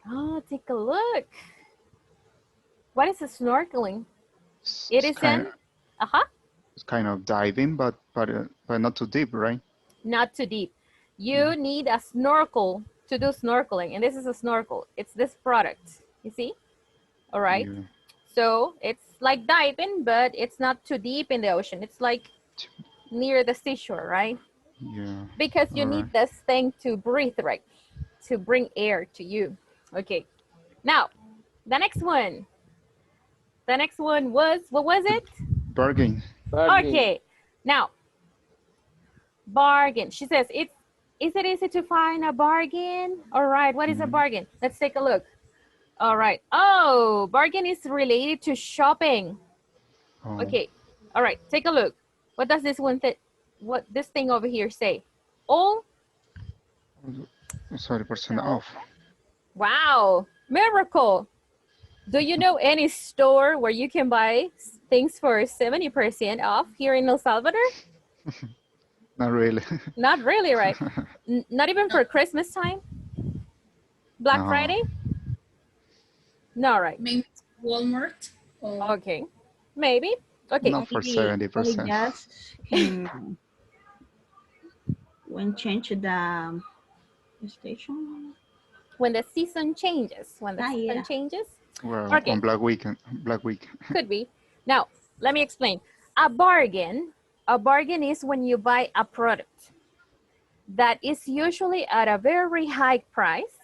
[SPEAKER 1] Oh, take a look. What is a snorkeling? It is an
[SPEAKER 2] It's kind of diving, but not too deep, right?
[SPEAKER 1] Not too deep. You need a snorkel to do snorkeling, and this is a snorkel. It's this product. You see? All right. Yeah. So it's like diving, but it's not too deep in the ocean. It's like near the seashore, right?
[SPEAKER 2] Yeah.
[SPEAKER 1] Because you need this thing to breathe, right? To bring air to you. Okay. Now, the next one. The next one was, what was it?
[SPEAKER 2] Bargain.
[SPEAKER 1] Okay. Now, bargain. She says, is it easy to find a bargain? All right. What is a bargain? Let's take a look. All right. Oh, bargain is related to shopping. Oh. Okay. All right. Take a look. What does this one what this thing over here say? All
[SPEAKER 2] 30% off.
[SPEAKER 1] Wow. Miracle. Do you know any store where you can buy things for 70% off here in El Salvador?
[SPEAKER 2] Not really.
[SPEAKER 1] Not really, right? Not even for Christmas time? Black Friday? No, right?
[SPEAKER 6] Maybe Walmart? Or...
[SPEAKER 1] Okay. Maybe. Okay.
[SPEAKER 2] Not for 70%.
[SPEAKER 9] Just when change the station?
[SPEAKER 1] When the season changes. When the season changes?
[SPEAKER 2] Well, on Black Week.
[SPEAKER 1] Could be. Now, let me explain. A bargain is when you buy a product that is usually at a very high price,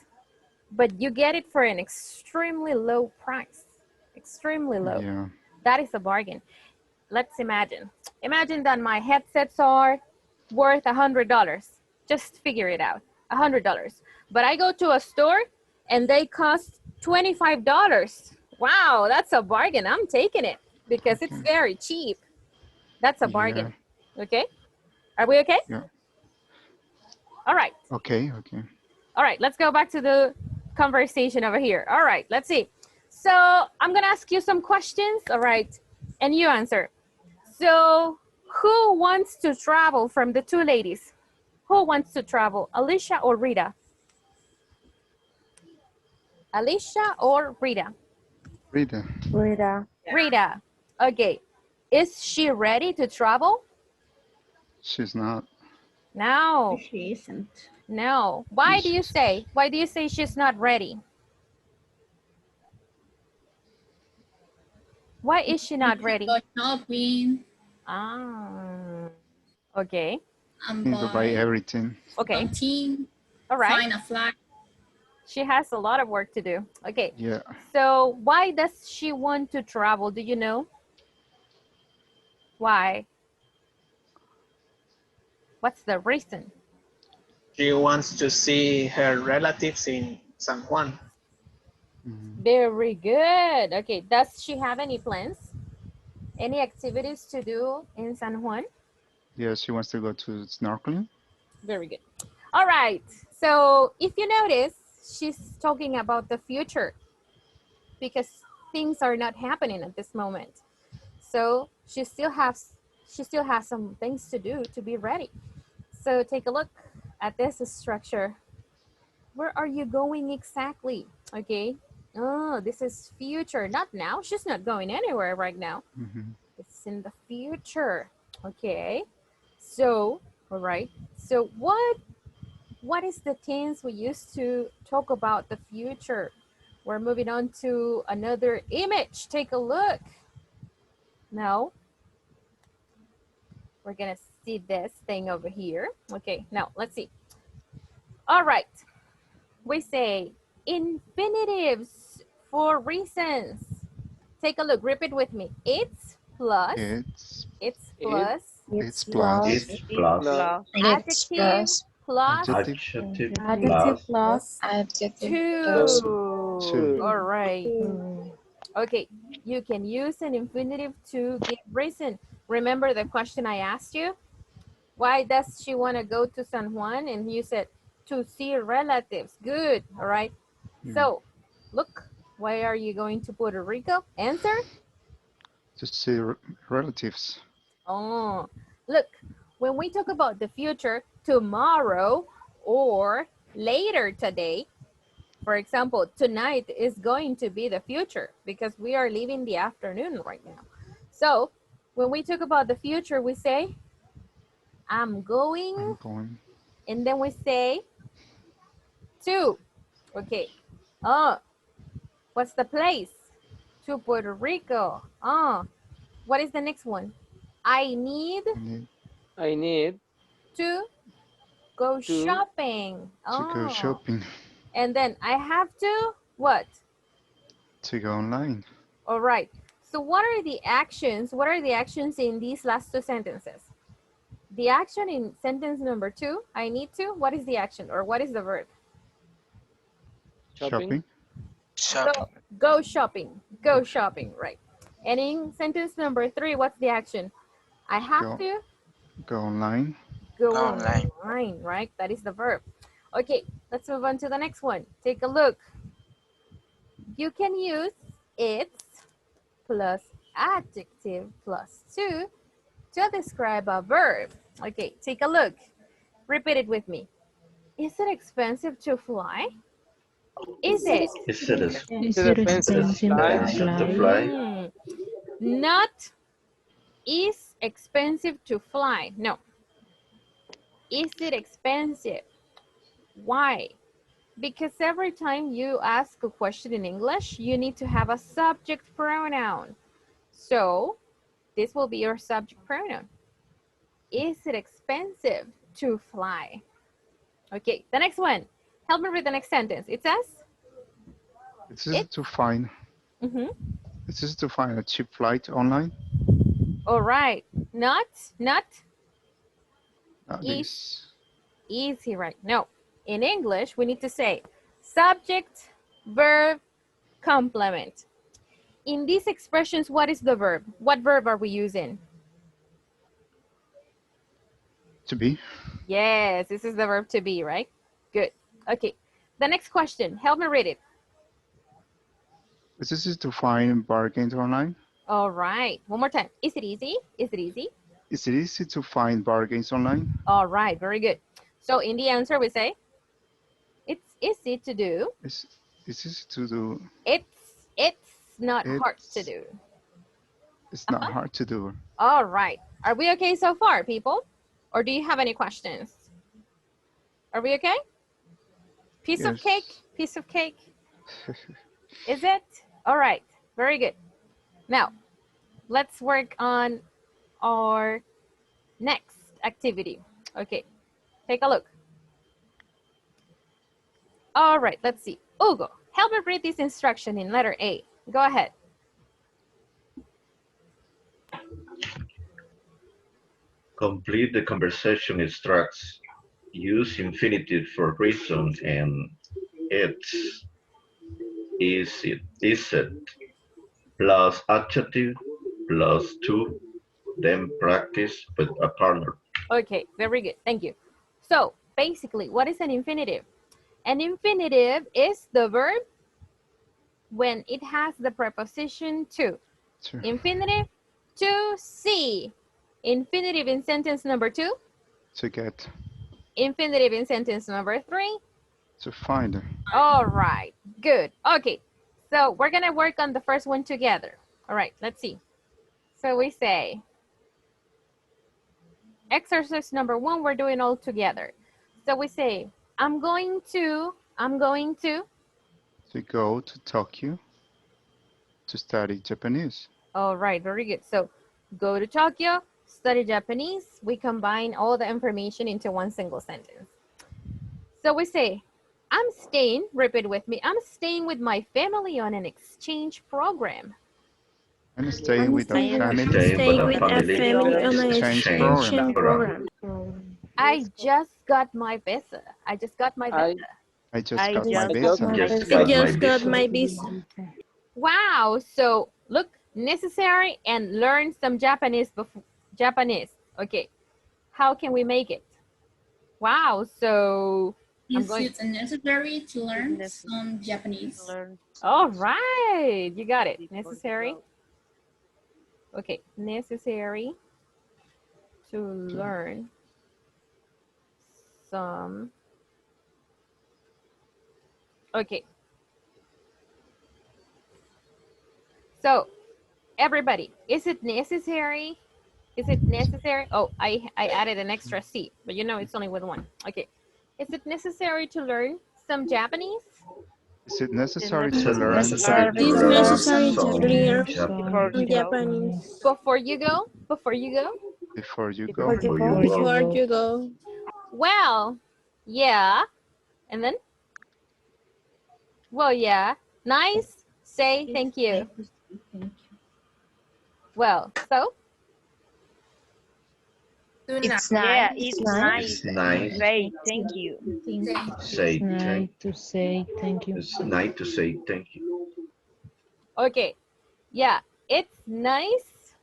[SPEAKER 1] but you get it for an extremely low price. Extremely low.
[SPEAKER 2] Yeah.
[SPEAKER 1] That is a bargain. Let's imagine. Imagine that my headsets are worth $100. Just figure it out. $100. but I go to a store and they cost $25. Wow, that's a bargain. I'm taking it because it's very cheap. That's a bargain. Okay? Are we okay?
[SPEAKER 2] Yeah.
[SPEAKER 1] All right.
[SPEAKER 2] Okay.
[SPEAKER 1] All right, let's go back to the conversation over here. All right, let's see. So I'm gonna ask you some questions, all right, and you answer. So who wants to travel from the two ladies? Who wants to travel, Alicia or Rita? Alicia or Rita?
[SPEAKER 2] Rita.
[SPEAKER 1] Rita. Okay. Is she ready to travel?
[SPEAKER 2] She's not.
[SPEAKER 1] No.
[SPEAKER 9] She isn't.
[SPEAKER 1] No. Why do you say she's not ready? Why is she not ready?
[SPEAKER 6] Shopping.
[SPEAKER 1] Okay.
[SPEAKER 2] Need to buy everything.
[SPEAKER 1] Okay.
[SPEAKER 6] Something.
[SPEAKER 1] All right.
[SPEAKER 6] Find a flight.
[SPEAKER 1] She has a lot of work to do. Okay.
[SPEAKER 2] Yeah.
[SPEAKER 1] So why does she want to travel? Do you know? Why? What's the reason?
[SPEAKER 16] She wants to see her relatives in San Juan.
[SPEAKER 1] Very good. Okay. Does she have any plans? Any activities to do in San Juan?
[SPEAKER 2] Yeah, she wants to go to snorkeling.
[SPEAKER 1] Very good. All right. So if you notice, she's talking about the future because things are not happening at this moment. So she still has some things to do to be ready. So take a look at this structure. Where are you going exactly? Okay. Oh, this is future. Not now. She's not going anywhere right now. It's in the future. Okay. So, all right. So what is the tense we use to talk about the future? We're moving on to another image. Take a look. Now, we're gonna see this thing over here. Okay, now let's see. All right. We say infinitives for reasons. Take a look. Repeat with me. It's plus. It's plus.
[SPEAKER 2] It's plus.
[SPEAKER 8] It's plus.
[SPEAKER 1] Adjective plus.
[SPEAKER 8] Adjective
[SPEAKER 1] plus.
[SPEAKER 8] Adjective
[SPEAKER 1] Two. All right. Okay. You can use an infinitive to give reason. Remember the question I asked you? Why does she want to go to San Juan? And you said to see relatives. Good. All right. So look, why are you going to Puerto Rico? Answer?
[SPEAKER 2] To see relatives.
[SPEAKER 1] Oh, look, when we talk about the future, tomorrow or later today, for example, tonight is going to be the future because we are living the afternoon right now. So when we talk about the future, we say, I'm going. And then we say to. Okay. Oh, what's the place? To Puerto Rico. Oh, what is the next one? I need to go shopping.
[SPEAKER 2] To go shopping.
[SPEAKER 1] And then I have to what?
[SPEAKER 2] To go online.
[SPEAKER 1] All right. So what are the actions? What are the actions in these last two sentences? The action in sentence number 2, I need to, what is the action or what is the verb?
[SPEAKER 2] Shopping.
[SPEAKER 1] Go shopping. Go shopping, right. And in sentence number 3, what's the action? I have to
[SPEAKER 2] go online.
[SPEAKER 1] Go online, right? That is the verb. Okay, let's move on to the next one. Take a look. You can use it's plus adjective plus to describe a verb. Okay, take a look. Repeat it with me. Is it expensive to fly? Is it?
[SPEAKER 8] Is it expensive to fly?
[SPEAKER 1] Not is expensive to fly. No. Is it expensive? Why? Because every time you ask a question in English, you need to have a subject pronoun. So this will be your subject pronoun. Is it expensive to fly? Okay, the next one. Help me read the next sentence. It says?
[SPEAKER 2] It's easy to find. It's easy to find a cheap flight online.
[SPEAKER 1] All right. Not
[SPEAKER 2] easy.
[SPEAKER 1] Easy, right? No. in English, we need to say subject, verb, complement. In these expressions, what is the verb? What verb are we using?
[SPEAKER 2] To be.
[SPEAKER 1] Yes, this is the verb to be, right? Good. Okay. The next question, help me read it.
[SPEAKER 2] This is to find bargains online.
[SPEAKER 1] All right. One more time. Is it easy? Is it easy?
[SPEAKER 2] Is it easy to find bargains online?
[SPEAKER 1] All right. Very good. So in the answer, we say, it's easy to do.
[SPEAKER 2] It's easy to do.
[SPEAKER 1] It's not hard to do.
[SPEAKER 2] It's not hard to do.
[SPEAKER 1] All right. Are we okay so far, people? Or do you have any questions? Are we okay? Piece of cake? Piece of cake? Is it? All right. Very good. Now, let's work on our next activity. Okay. Take a look. All right. Let's see. Hugo, help me read this instruction in letter A. Go ahead.
[SPEAKER 8] Complete the conversation instructs. Use infinitive for reason and it's, is it, plus adjective, plus to, then practice with a partner.
[SPEAKER 1] Okay, very good. Thank you. So basically, what is an infinitive? An infinitive is the verb when it has the preposition to.
[SPEAKER 2] Sure.
[SPEAKER 1] Infinitive, to see. Infinitive in sentence number 2.
[SPEAKER 2] To get.
[SPEAKER 1] Infinitive in sentence number 3.
[SPEAKER 2] To find.
[SPEAKER 1] All right, good. Okay, so we're gonna work on the first one together. All right, let's see. So we say, exercise number 1, we're doing all together. So we say, I'm going to.
[SPEAKER 2] To go to Tokyo to study Japanese.
[SPEAKER 1] All right, very good. So go to Tokyo, study Japanese. We combine all the information into one single sentence. So we say, I'm staying, repeat with me, I'm staying with my family on an exchange program.
[SPEAKER 2] I'm staying with a family.
[SPEAKER 8] Staying with a family
[SPEAKER 2] on an exchange program.
[SPEAKER 1] I just got my visa. I just got my visa.
[SPEAKER 2] I just got my visa.
[SPEAKER 1] Wow, so look, necessary and learn some Japanese before Japanese. Okay, how can we make it? Wow, so
[SPEAKER 6] Is it necessary to learn some Japanese?
[SPEAKER 1] All right, you got it. Necessary. Okay, necessary to learn some. Okay. So, everybody, is it necessary? Is it necessary? Oh, I added an extra C, but you know it's only with one. Okay. Is it necessary to learn some Japanese?
[SPEAKER 2] Is it necessary to learn?
[SPEAKER 1] Japanese. Before you go?
[SPEAKER 2] Before you go.
[SPEAKER 1] Well, yeah. And then? Well, yeah. Nice. Say thank you. Well, so?
[SPEAKER 17] It's nice. Yeah, it's nice.
[SPEAKER 8] It's nice.
[SPEAKER 17] Say thank you.
[SPEAKER 8] Say thank
[SPEAKER 5] to say thank you.
[SPEAKER 8] It's nice to say thank you.
[SPEAKER 1] Okay. Yeah, it's nice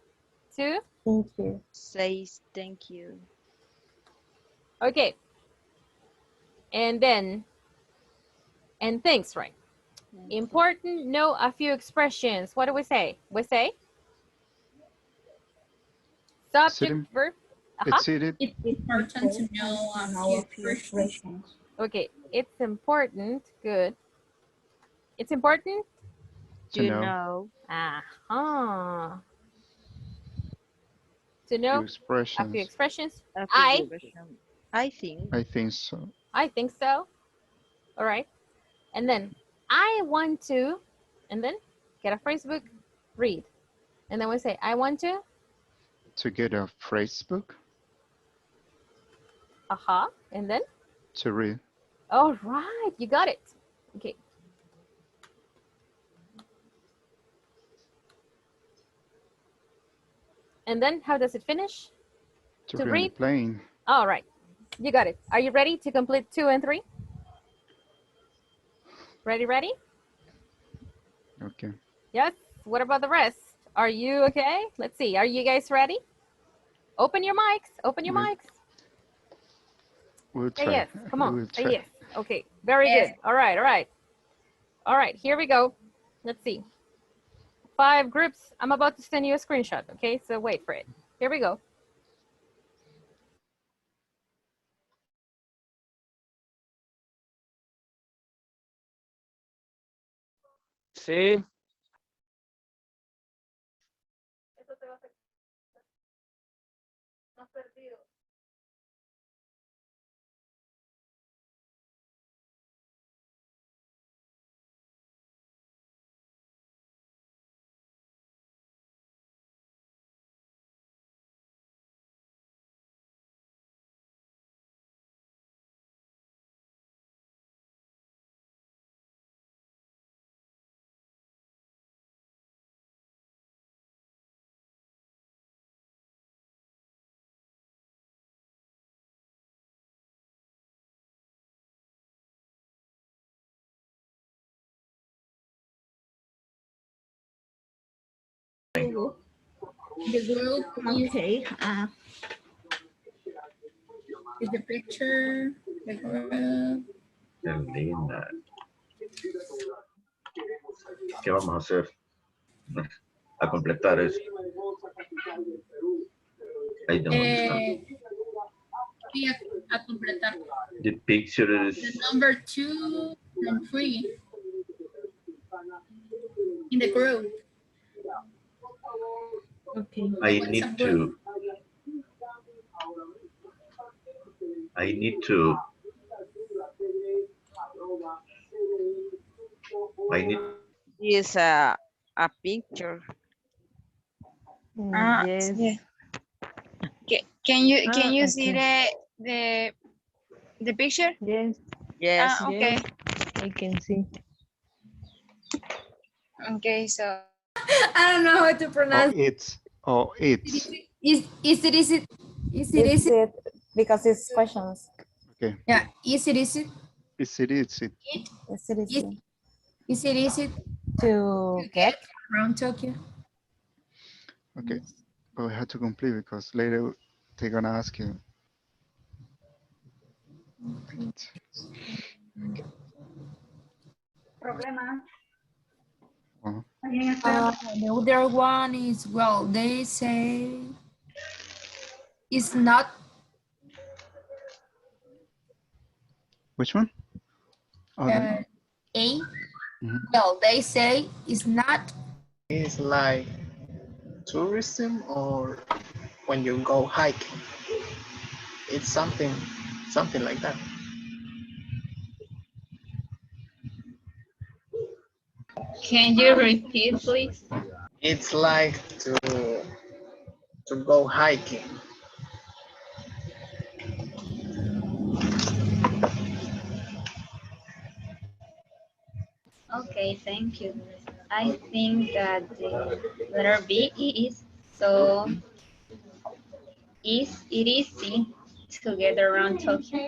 [SPEAKER 1] to
[SPEAKER 17] say thank you.
[SPEAKER 1] Okay. And then, and thanks, right? Important, know a few expressions. What do we say? We say subject, verb.
[SPEAKER 2] It's
[SPEAKER 6] important to know a few expressions.
[SPEAKER 1] Okay, it's important. Good. It's important
[SPEAKER 2] to know.
[SPEAKER 1] Uh-huh. To know a few expressions. I think.
[SPEAKER 2] I think so.
[SPEAKER 1] I think so. All right. And then I want to, and then get a phrase book, read. And then we say, I want to.
[SPEAKER 2] To get a phrase book.
[SPEAKER 1] And then?
[SPEAKER 2] To read.
[SPEAKER 1] All right, you got it. Okay. And then how does it finish?
[SPEAKER 2] To read. Playing.
[SPEAKER 1] All right, you got it. Are you ready to complete 2 and 3? Ready?
[SPEAKER 2] Okay.
[SPEAKER 1] Yes. What about the rest? Are you okay? Let's see. Are you guys ready? Open your mics. Open your mics.
[SPEAKER 2] We'll
[SPEAKER 1] Say
[SPEAKER 2] try.
[SPEAKER 1] yes. Come on.
[SPEAKER 2] We'll
[SPEAKER 1] Say
[SPEAKER 2] try.
[SPEAKER 1] yes. Okay. Very good. All right. Here we go. Let's see. 5 groups. I'm about to send you a screenshot. Okay. So wait for it. Here we go.
[SPEAKER 4] Sí.
[SPEAKER 6] The group
[SPEAKER 9] Okay.
[SPEAKER 6] is the picture, the group.
[SPEAKER 8] Qué linda. ¿Qué vamos a hacer? A completar eso. I don't understand.
[SPEAKER 6] Sí, a completar.
[SPEAKER 8] The picture is
[SPEAKER 6] The number 2 and 3 in the group.
[SPEAKER 9] Okay.
[SPEAKER 8] I need to
[SPEAKER 17] Is a picture.
[SPEAKER 5] Yes.
[SPEAKER 14] Yeah. Can you see
[SPEAKER 5] okay.
[SPEAKER 14] the picture?
[SPEAKER 5] Yes.
[SPEAKER 17] Yes.
[SPEAKER 14] Okay.
[SPEAKER 5] I can see.
[SPEAKER 14] Okay, so
[SPEAKER 18] I don't know how to pronounce
[SPEAKER 2] It's.
[SPEAKER 18] Is it easy? Is it
[SPEAKER 10] Is
[SPEAKER 18] easy?
[SPEAKER 10] it because it's questions?
[SPEAKER 2] Okay.
[SPEAKER 18] Yeah. Is it easy?
[SPEAKER 2] Is it easy?
[SPEAKER 10] Is it easy
[SPEAKER 18] Is it easy
[SPEAKER 10] to get?
[SPEAKER 18] around Tokyo?
[SPEAKER 2] Okay. But we have to complete because later they're gonna ask you.
[SPEAKER 3] Problema.
[SPEAKER 18] The other one is, well, they say it's not.
[SPEAKER 2] Which one? Oh,
[SPEAKER 18] A.
[SPEAKER 2] Mhm.
[SPEAKER 16] Well, they say it's not. It's like tourism or when you go hiking. It's something like that.
[SPEAKER 14] can you repeat, please?
[SPEAKER 16] It's like to go hiking.
[SPEAKER 14] Okay, thank you. I think that the letter B is so it easy to get around Tokyo.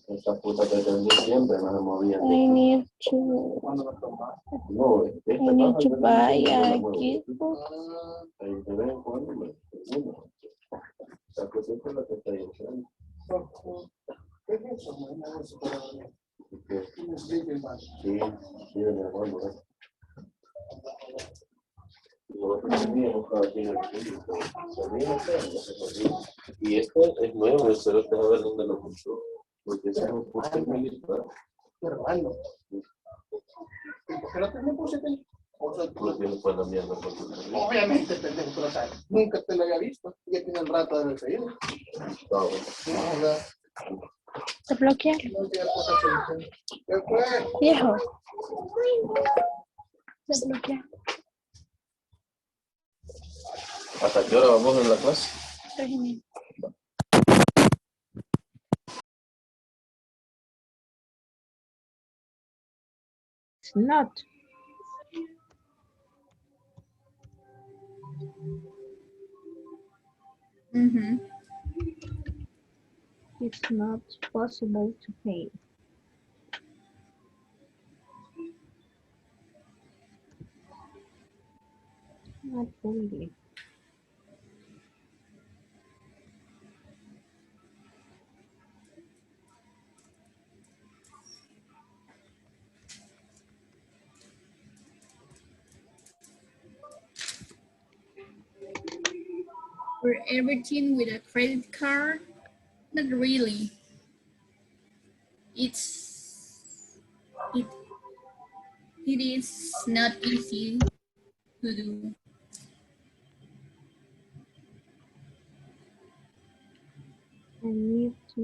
[SPEAKER 8] Esta puta desde siempre no se movía.
[SPEAKER 9] I need to buy a gift.
[SPEAKER 8] Ahí te ven cuando me la cosita es la que está ahí enfrente. ¿Qué es eso? Sí, de mi abuelo. Y esto es nuevo, espero que a ver dónde lo compró, porque ese es un poste militar. Hermano. ¿Por qué no te lo pusiste? Porque no fue la mierda. Obviamente, pendejo, pero sabes, nunca te lo había visto. Ya tiene el rato de haber seguido.
[SPEAKER 9] Te bloquearon. Viejo. Te bloquearon.
[SPEAKER 8] ¿Hasta qué hora vamos en la clase?
[SPEAKER 9] 3:30. It's not.
[SPEAKER 6] Mm-hmm.
[SPEAKER 9] It's not possible to pay. Not really.
[SPEAKER 6] For everything with a credit card? Not really. It is not easy to do.
[SPEAKER 9] I need to.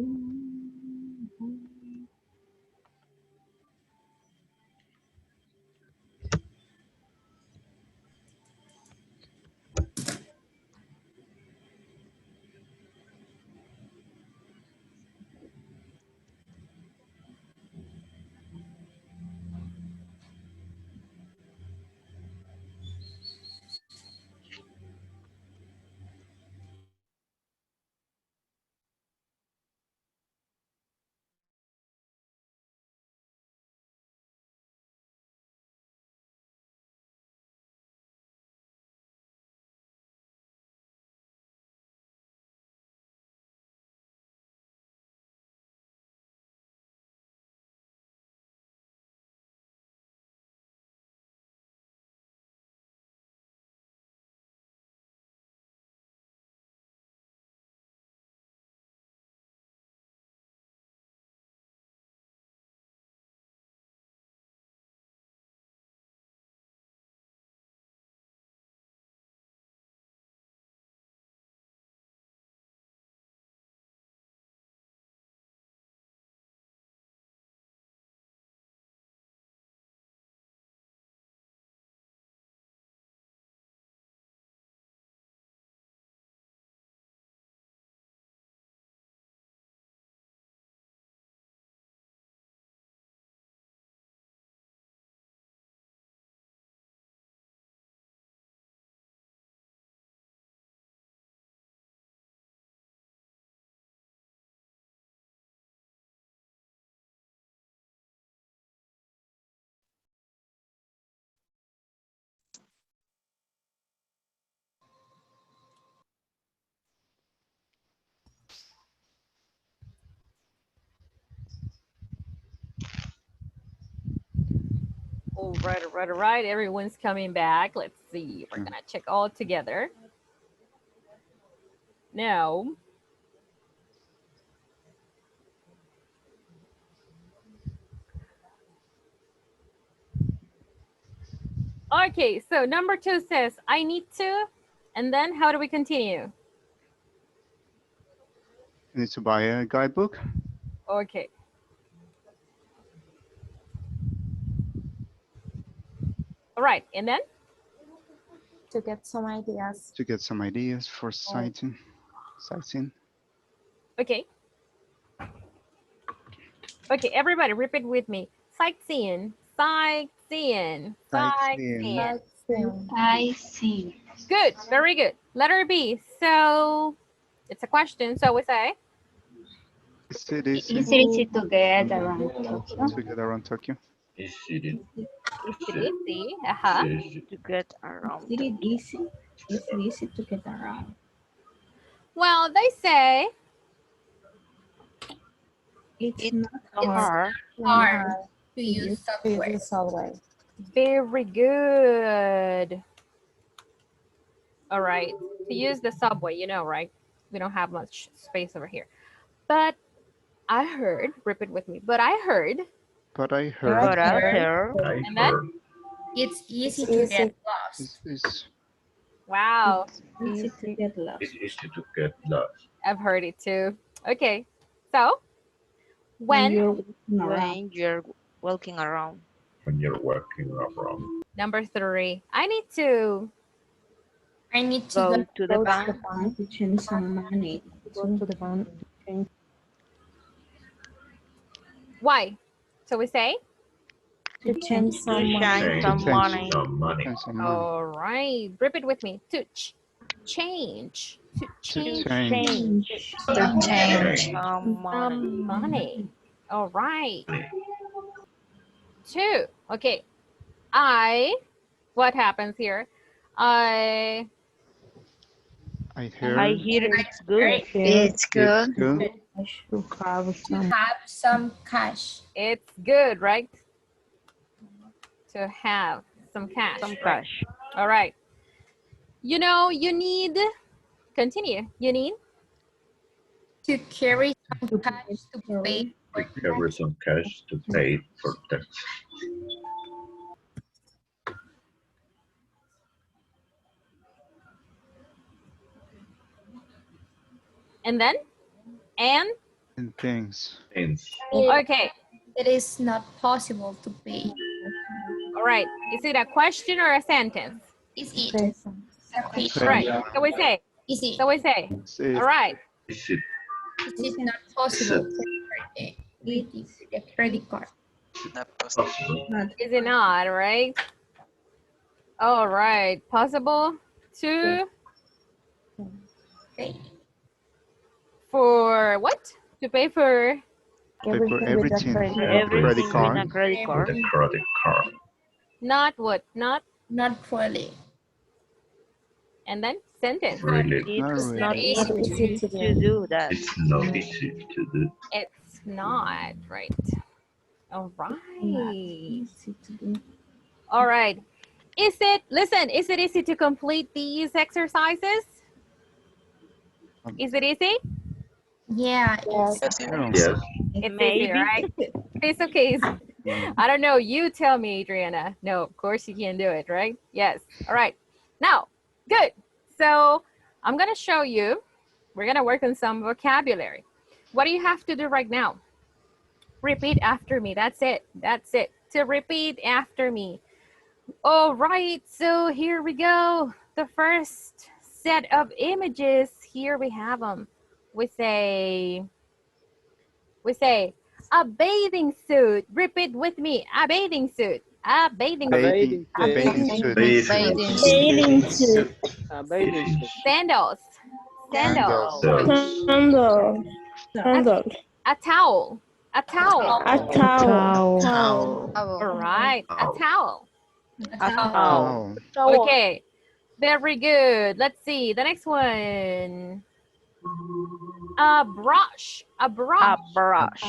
[SPEAKER 1] All right, all right, all right. Everyone's coming back. Let's see. We're gonna check all together. Now, okay, so number 2 says, I need to, and then how do we continue?
[SPEAKER 2] You need to buy a guidebook.
[SPEAKER 1] Okay. All right, and then?
[SPEAKER 10] To get some ideas.
[SPEAKER 2] To get some ideas for sightseeing.
[SPEAKER 1] Okay. Okay, everybody repeat with me. Sightseeing, sightseeing, sightseeing.
[SPEAKER 14] Sightseeing.
[SPEAKER 1] Good, very good. Letter B. So it's a question. So we say?
[SPEAKER 2] Is it easy?
[SPEAKER 14] Is it easy to get around Tokyo?
[SPEAKER 2] To get around Tokyo.
[SPEAKER 14] Is it
[SPEAKER 1] easy?
[SPEAKER 17] To get around.
[SPEAKER 9] Is it easy? Is it easy to get around?
[SPEAKER 1] Well, they say
[SPEAKER 9] it's
[SPEAKER 1] not
[SPEAKER 9] hard
[SPEAKER 6] to use subway.
[SPEAKER 1] Very good. All right, to use the subway, you know, right? We don't have much space over here. But I heard, repeat with me, but I heard.
[SPEAKER 2] But I heard.
[SPEAKER 1] And then?
[SPEAKER 6] It's easy to get lost.
[SPEAKER 1] Wow.
[SPEAKER 9] It's easy to get lost.
[SPEAKER 8] It's easy to get lost.
[SPEAKER 1] I've heard it too. Okay, so when
[SPEAKER 17] you're walking around.
[SPEAKER 8] When you're walking around.
[SPEAKER 1] Number 3, I need to
[SPEAKER 17] go to the bank
[SPEAKER 9] to change some money.
[SPEAKER 10] Go to the bank to change.
[SPEAKER 1] Why? So we say?
[SPEAKER 5] To change some money.
[SPEAKER 17] Some money.
[SPEAKER 2] Change some money.
[SPEAKER 1] All right. Repeat with me. To change. To change.
[SPEAKER 2] Change.
[SPEAKER 17] To change
[SPEAKER 1] Some money. All right. 2. Okay. What happens here? I
[SPEAKER 2] hear.
[SPEAKER 17] I hear it's good.
[SPEAKER 5] It's good.
[SPEAKER 2] Good.
[SPEAKER 5] I should have
[SPEAKER 18] To
[SPEAKER 5] some.
[SPEAKER 18] have some cash.
[SPEAKER 1] It's good, right? To have some cash.
[SPEAKER 17] Some
[SPEAKER 1] right?
[SPEAKER 17] cash.
[SPEAKER 1] All right. You know, you need, continue. You need
[SPEAKER 18] To carry some cash to pay.
[SPEAKER 8] Recover some cash to pay for tax.
[SPEAKER 1] and then and
[SPEAKER 2] things.
[SPEAKER 1] okay.
[SPEAKER 18] It is not possible to pay.
[SPEAKER 1] All right. Is it a question or a sentence?
[SPEAKER 18] Is it?
[SPEAKER 1] Right. So we say.
[SPEAKER 18] Is it?
[SPEAKER 1] So we say. All right.
[SPEAKER 8] Is it?
[SPEAKER 18] It is not possible to pay with the credit card.
[SPEAKER 15] Not possible.
[SPEAKER 1] Is it not, right? All right. Possible to
[SPEAKER 18] pay.
[SPEAKER 1] For what? To pay for
[SPEAKER 2] Everything.
[SPEAKER 17] Credit card.
[SPEAKER 8] Credit card.
[SPEAKER 1] not what? Not
[SPEAKER 18] really.
[SPEAKER 1] and then sentence.
[SPEAKER 8] Really.
[SPEAKER 17] It's not
[SPEAKER 1] It's
[SPEAKER 17] easy to do that.
[SPEAKER 8] It's not easy to do.
[SPEAKER 1] It's not, right? All right. All right. Is it easy to complete these exercises? Is it easy?
[SPEAKER 18] Yeah.
[SPEAKER 15] Yes.
[SPEAKER 8] Yes.
[SPEAKER 1] It's
[SPEAKER 17] Maybe.
[SPEAKER 1] easy, right? It's okay. I don't know. You tell me, Adriana. No, of course you can do it, right? Yes. All right. Now, good. So I'm going to show you. We're going to work on some vocabulary. What do you have to do right now? Repeat after me. That's it. That's it. To repeat after me. All right. So here we go. The first set of images. Here we have them. We say a bathing suit. Repeat with me. A bathing suit. A bathing suit.
[SPEAKER 5] Bathing suit.
[SPEAKER 1] Sandals. Sandals.
[SPEAKER 5] Sandals.
[SPEAKER 1] A towel. A towel.
[SPEAKER 5] A towel.
[SPEAKER 1] All right. A towel.
[SPEAKER 2] Oh.
[SPEAKER 1] Okay. Very good. Let's see. The next one. A brush. A brush.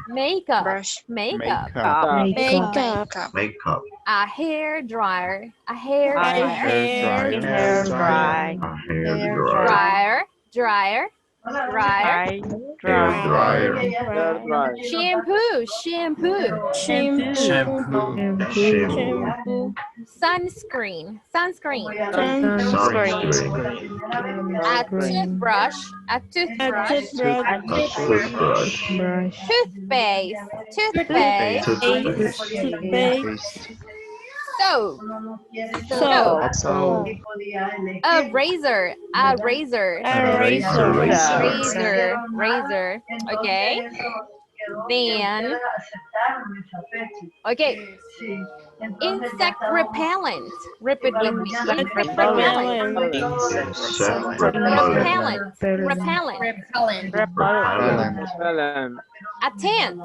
[SPEAKER 1] Makeup. Makeup. A hair dryer. A hair dryer. Dryer. Shampoo. Sunscreen. A toothbrush. Toothpaste. Soap. A razor. Okay. Then, okay. Insect repellent. Repeat with me. Repellent. A tent.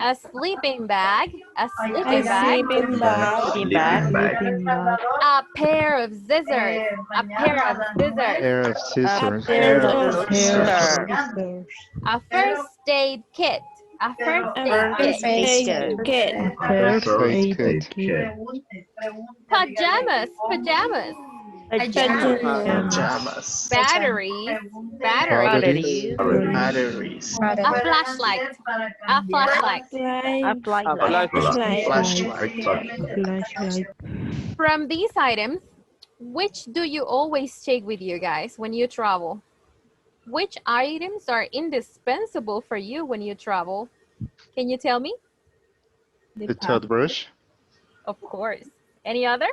[SPEAKER 1] A sleeping bag. A pair of scissors. A first aid kit. Pajamas. Batteries. A flashlight. From these items, which do you always take with you guys when you travel? Which items are indispensable for you when you travel? Can you tell me?
[SPEAKER 2] The toothbrush.
[SPEAKER 1] Of course. Any other?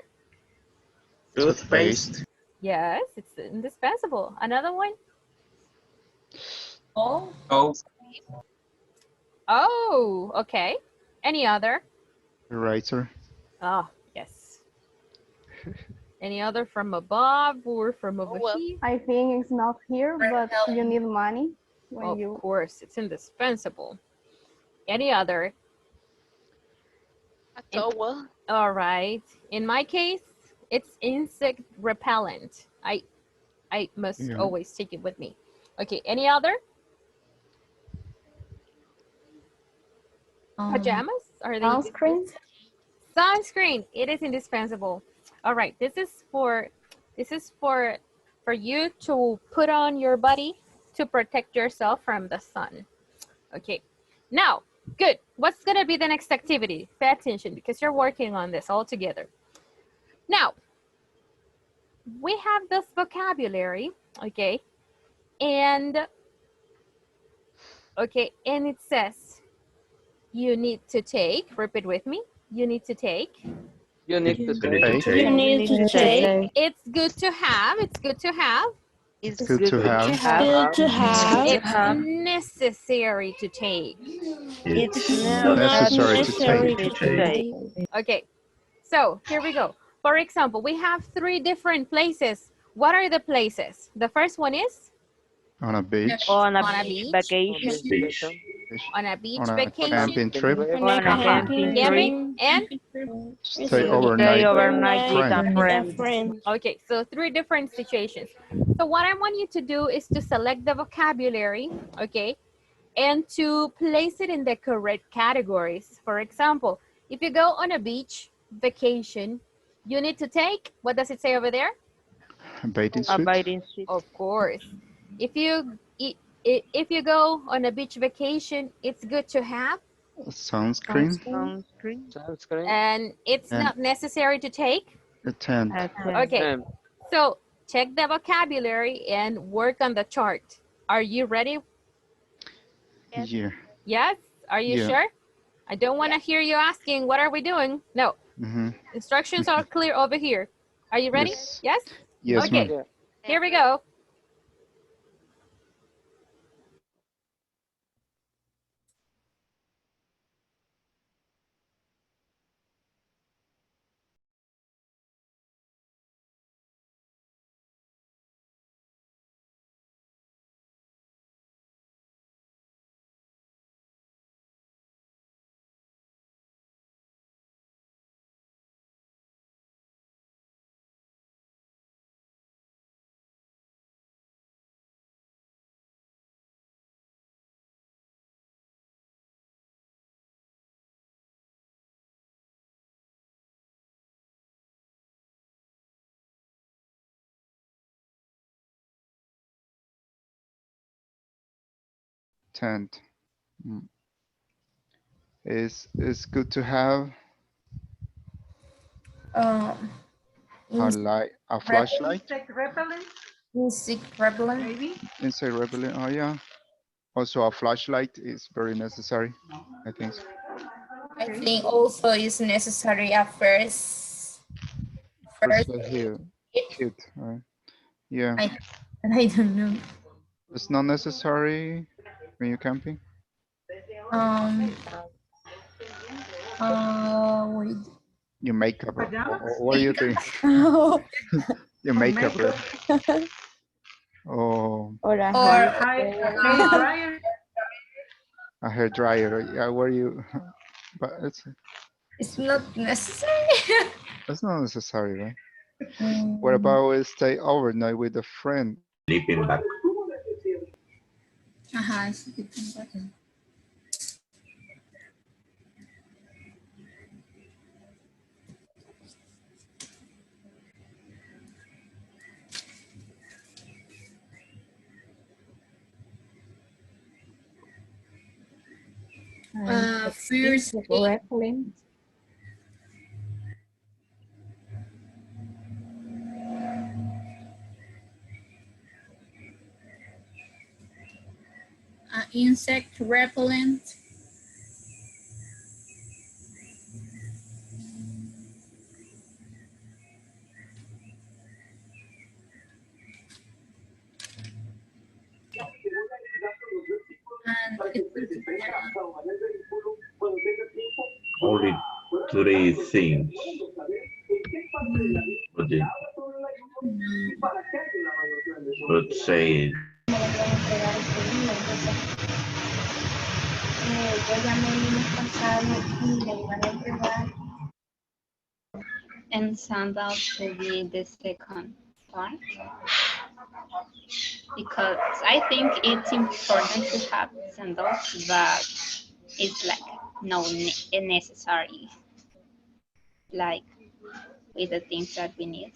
[SPEAKER 2] Toothpaste.
[SPEAKER 1] Yes, it's indispensable. Another one?
[SPEAKER 11] Oh.
[SPEAKER 1] Oh, okay. Any other?
[SPEAKER 2] Eraser.
[SPEAKER 1] Oh, yes. Any other from above or from over here?
[SPEAKER 10] I think it's not here, but you need money when you.
[SPEAKER 1] Of course, it's indispensable. Any other?
[SPEAKER 7] A towel.
[SPEAKER 1] All right. In my case, it's insect repellent. I must always take it with me. Okay. Any other? Pajamas? Are they
[SPEAKER 10] sunscreen?
[SPEAKER 1] Sunscreen. It is indispensable. All right. This is for you to put on your body to protect yourself from the sun. Okay. Now, good. What's going to be the next activity? Pay attention because you're working on this all together. Now, we have this vocabulary, okay? And it says you need to take, repeat with me, you need to take.
[SPEAKER 4] You need to take.
[SPEAKER 9] You need to take.
[SPEAKER 1] It's good to have, it's good to have.
[SPEAKER 17] It's
[SPEAKER 2] good to have.
[SPEAKER 9] Good to have.
[SPEAKER 1] It's necessary to take.
[SPEAKER 9] It's
[SPEAKER 2] necessary to
[SPEAKER 9] take.
[SPEAKER 1] Okay, so here we go. For example, we have 3 different places. What are the places? The first one is?
[SPEAKER 2] On a beach.
[SPEAKER 17] On a beach vacation.
[SPEAKER 1] On a beach
[SPEAKER 2] On a
[SPEAKER 1] vacation.
[SPEAKER 2] camping trip.
[SPEAKER 17] On a camping trip.
[SPEAKER 1] And?
[SPEAKER 2] Stay overnight
[SPEAKER 17] with a friend.
[SPEAKER 1] Okay, so 3 different situations. So what I want you to do is to select the vocabulary, okay, and to place it in the correct categories. For example, if you go on a beach vacation, you need to take, what does it say over there?
[SPEAKER 2] A bathing
[SPEAKER 17] A
[SPEAKER 2] suit.
[SPEAKER 17] bathing suit.
[SPEAKER 1] Of course. If you go on a beach vacation, it's good to have
[SPEAKER 2] Sunscreen.
[SPEAKER 4] Sunscreen.
[SPEAKER 1] and it's not necessary to take.
[SPEAKER 2] A tent.
[SPEAKER 1] Okay, so check the vocabulary and work on the chart. Are you ready?
[SPEAKER 2] Yeah.
[SPEAKER 1] Yes? Are you sure? I don't want to hear you asking, what are we doing? No. Instructions are clear over here. Are you ready? Yes?
[SPEAKER 2] Yes,
[SPEAKER 1] okay.
[SPEAKER 2] ma'am.
[SPEAKER 1] Here we go.
[SPEAKER 2] Tent. Is good to have a light, a flashlight.
[SPEAKER 3] Insect repellent.
[SPEAKER 18] Insect repellent.
[SPEAKER 3] Maybe.
[SPEAKER 2] Insect repellent. Oh yeah. Also, a flashlight is very necessary. I think so.
[SPEAKER 18] I think also is necessary at first.
[SPEAKER 2] Here. Kit, right? Yeah.
[SPEAKER 18] I don't know.
[SPEAKER 2] It's not necessary when you're camping.
[SPEAKER 18] Wait.
[SPEAKER 2] Your makeup. What do you think? Your makeup. Oh.
[SPEAKER 10] Or a
[SPEAKER 3] hair dryer.
[SPEAKER 2] A hair dryer. Yeah, where you? But
[SPEAKER 18] it's not necessary.
[SPEAKER 2] It's not necessary, right? What about we stay overnight with a friend?
[SPEAKER 8] Sleeping bag.
[SPEAKER 6] Sleeping bag. First
[SPEAKER 9] repellent.
[SPEAKER 6] Insect repellent. And
[SPEAKER 8] three things. Okay. Let's say
[SPEAKER 14] And sandals will be the second part. Because I think it's important to have sandals, but it's like no necessary, like with the things that we need.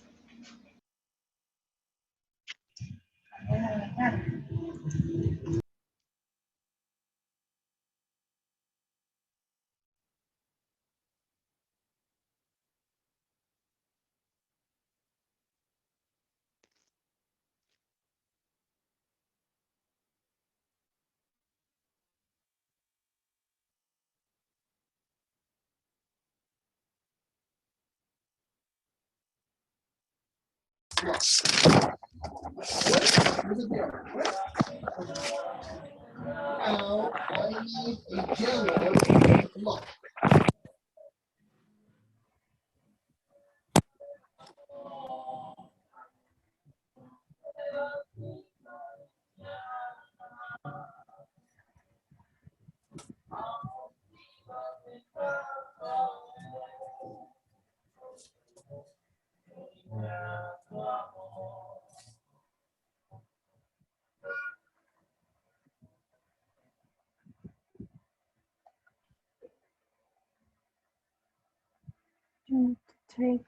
[SPEAKER 10] You need to take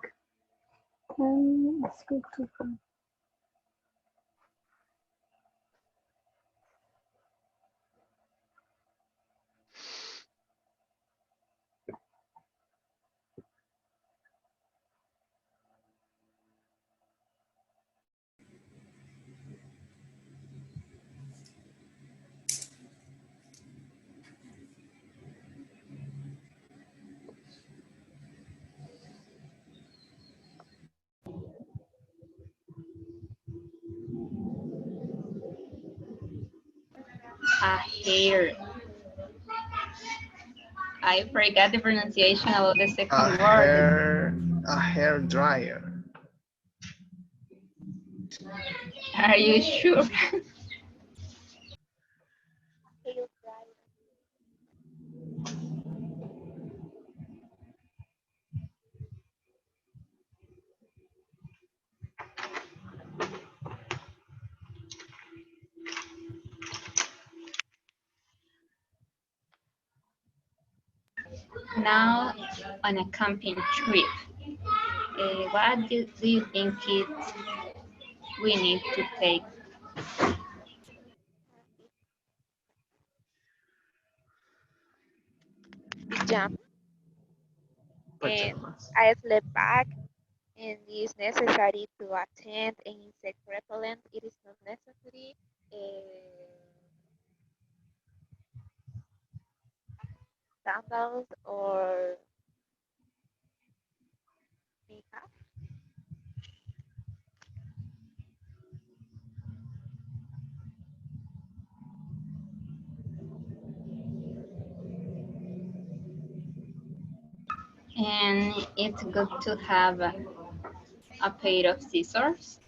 [SPEAKER 10] 10. Let's go to them.
[SPEAKER 14] A hair. I forgot the pronunciation about the second word.
[SPEAKER 16] A hair dryer.
[SPEAKER 14] Are you sure? Now on a camping trip, what do you think we need to take?
[SPEAKER 7] Pajama and a sleep bag, and it is necessary to attend an insect repellent. It is not necessary. Sandals or makeup.
[SPEAKER 14] And it's good to have a pair of scissors.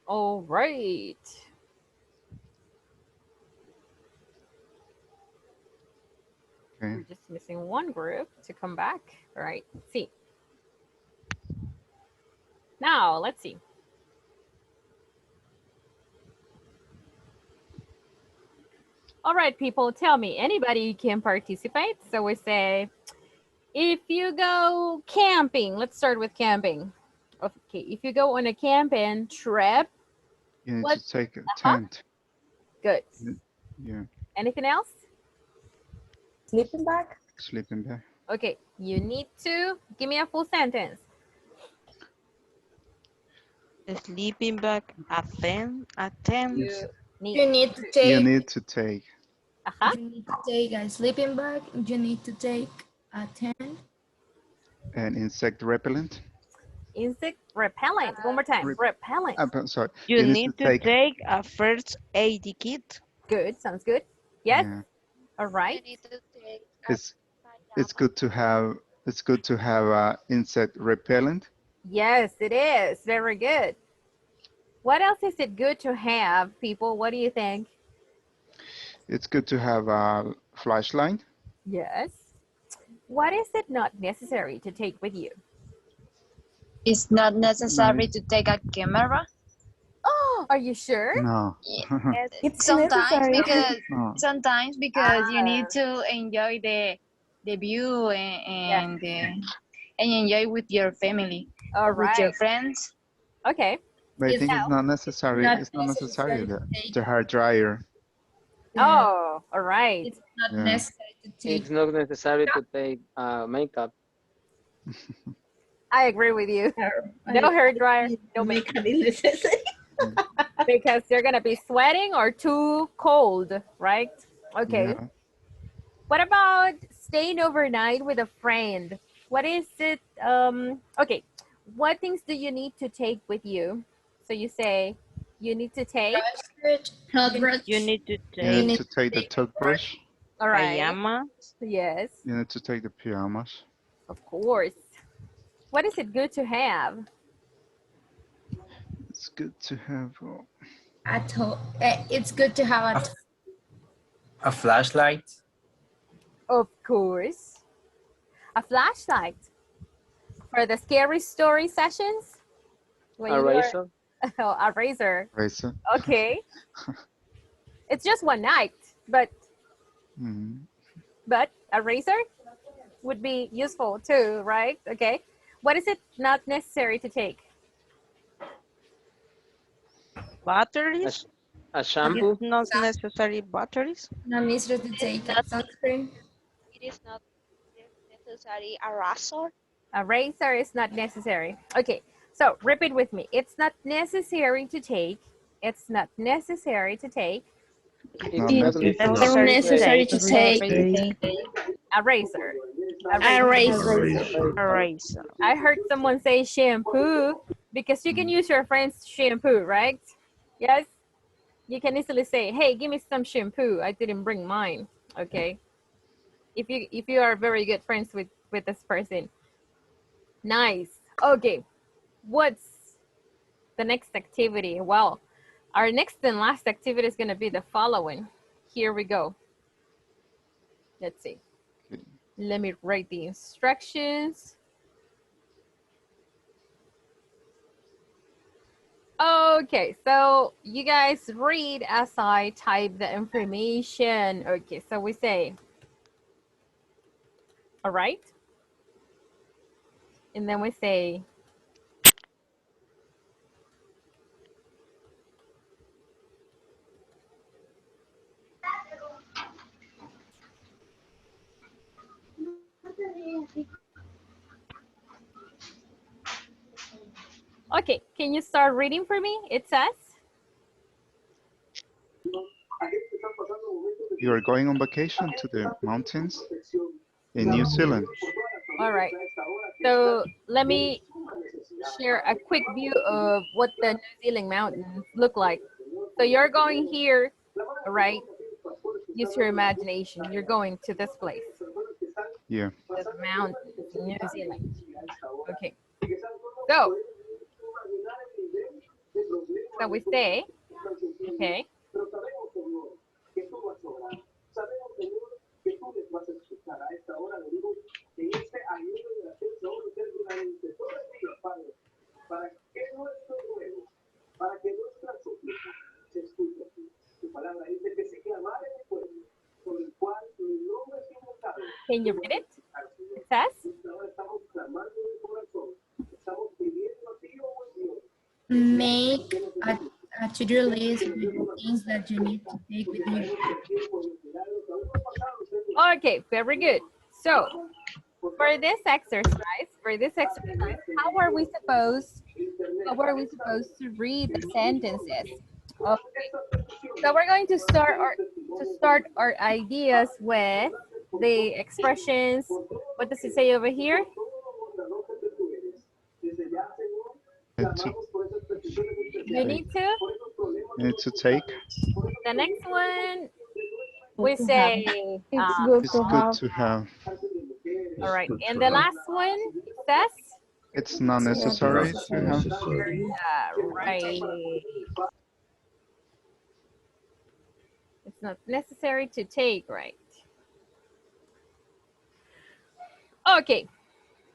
[SPEAKER 1] All right.
[SPEAKER 2] Okay.
[SPEAKER 1] We're just missing one group to come back. All right, let's see. Now, let's see. All right, people, tell me, anybody can participate. So we say, if you go camping, let's start with camping. Okay, if you go on a camping trip,
[SPEAKER 2] You need to take a tent.
[SPEAKER 1] Good.
[SPEAKER 2] Yeah.
[SPEAKER 1] Anything else?
[SPEAKER 10] Sleeping bag?
[SPEAKER 2] Sleeping bag.
[SPEAKER 1] Okay, you need to give me a full sentence.
[SPEAKER 17] A sleeping bag, a tent.
[SPEAKER 18] You need to take.
[SPEAKER 2] You need to take.
[SPEAKER 18] You need to take a sleeping bag. You need to take a tent.
[SPEAKER 2] An insect repellent.
[SPEAKER 1] Insect repellent. One more time. Repellent.
[SPEAKER 2] I'm sorry.
[SPEAKER 17] You need to take a first aid kit.
[SPEAKER 1] Good. Sounds good. Yes.
[SPEAKER 2] Yeah.
[SPEAKER 1] All right.
[SPEAKER 2] It's good to have insect repellent.
[SPEAKER 1] Yes, it is. Very good. What else is it good to have, people? What do you think?
[SPEAKER 2] It's good to have a flashlight.
[SPEAKER 1] Yes. What is it not necessary to take with you?
[SPEAKER 19] It's not necessary to take a camera.
[SPEAKER 1] Oh, are you sure?
[SPEAKER 2] No.
[SPEAKER 10] It's
[SPEAKER 19] sometimes
[SPEAKER 10] necessary.
[SPEAKER 19] because
[SPEAKER 2] No.
[SPEAKER 19] sometimes because you need to enjoy the view and enjoy with your family,
[SPEAKER 1] All
[SPEAKER 19] with your
[SPEAKER 1] right.
[SPEAKER 19] friends.
[SPEAKER 1] Okay.
[SPEAKER 2] But I think it's not necessary. It's not necessary the hair dryer.
[SPEAKER 1] Oh, all right.
[SPEAKER 18] It's not
[SPEAKER 2] Yeah.
[SPEAKER 18] necessary to take.
[SPEAKER 4] It's not necessary to take makeup.
[SPEAKER 1] I agree with you. No hair dryer, no makeup. Because you're gonna be sweating or too cold, right? Okay.
[SPEAKER 2] Yeah.
[SPEAKER 1] What about staying overnight with a friend? What is it? Okay. What things do you need to take with you? So you say you need to take.
[SPEAKER 17] You need to
[SPEAKER 2] You need
[SPEAKER 17] take
[SPEAKER 2] to take the toothbrush.
[SPEAKER 1] All right.
[SPEAKER 17] pajamas.
[SPEAKER 1] Yes,
[SPEAKER 2] You need to take the pajamas.
[SPEAKER 1] of course. What is it good to have?
[SPEAKER 2] It's good to have.
[SPEAKER 18] At home. It's good to have
[SPEAKER 11] A flashlight.
[SPEAKER 1] Of course. A flashlight. For the scary story sessions? When
[SPEAKER 4] A
[SPEAKER 1] you were-
[SPEAKER 4] razor.
[SPEAKER 1] Oh, a razor.
[SPEAKER 2] Razor.
[SPEAKER 1] Okay. It's just one night, but a razor would be useful too, right? Okay. What is it not necessary to take?
[SPEAKER 17] Batteries.
[SPEAKER 4] A shampoo.
[SPEAKER 17] It's not necessary batteries.
[SPEAKER 18] not necessary to take a sunscreen.
[SPEAKER 7] It is not necessary a razor.
[SPEAKER 1] A razor is not necessary. Okay. So repeat with me. It's not necessary to take. It's not necessary to take.
[SPEAKER 4] It's not
[SPEAKER 17] necessary
[SPEAKER 19] to take
[SPEAKER 1] A razor.
[SPEAKER 19] a razor.
[SPEAKER 17] A razor.
[SPEAKER 1] I heard someone say shampoo because you can use your friend's shampoo, right? Yes. You can easily say, "Hey, give me some shampoo. I didn't bring mine." Okay. If you are very good friends with this person. Nice. Okay. What's the next activity? Well, our next and last activity is going to be the following. Here we go. Let's see. Let me write the instructions. Okay, so you guys read as I type the information. Okay, so we say, all right. And then we say, okay, can you start reading for me? It says,
[SPEAKER 2] You are going on vacation to the mountains in New Zealand.
[SPEAKER 1] all right. So let me share a quick view of what the New Zealand mountains look like. So you're going here, all right? Use your imagination. You're going to this place.
[SPEAKER 2] Yeah.
[SPEAKER 1] The mountains in New Zealand. Okay. So we say, okay. Can you read it? It says,
[SPEAKER 6] make a to-do list with the things that you need to take with you.
[SPEAKER 1] okay, very good. So for this exercise, how are we supposed to read the sentences? Okay. So we're going to start our ideas with the expressions. What does it say over here? You need to
[SPEAKER 2] take.
[SPEAKER 1] The next one, we say
[SPEAKER 10] it's good to
[SPEAKER 2] have.
[SPEAKER 1] All right, and the last one says
[SPEAKER 2] it's not necessary to have.
[SPEAKER 1] Right. It's not necessary to take, right? Okay,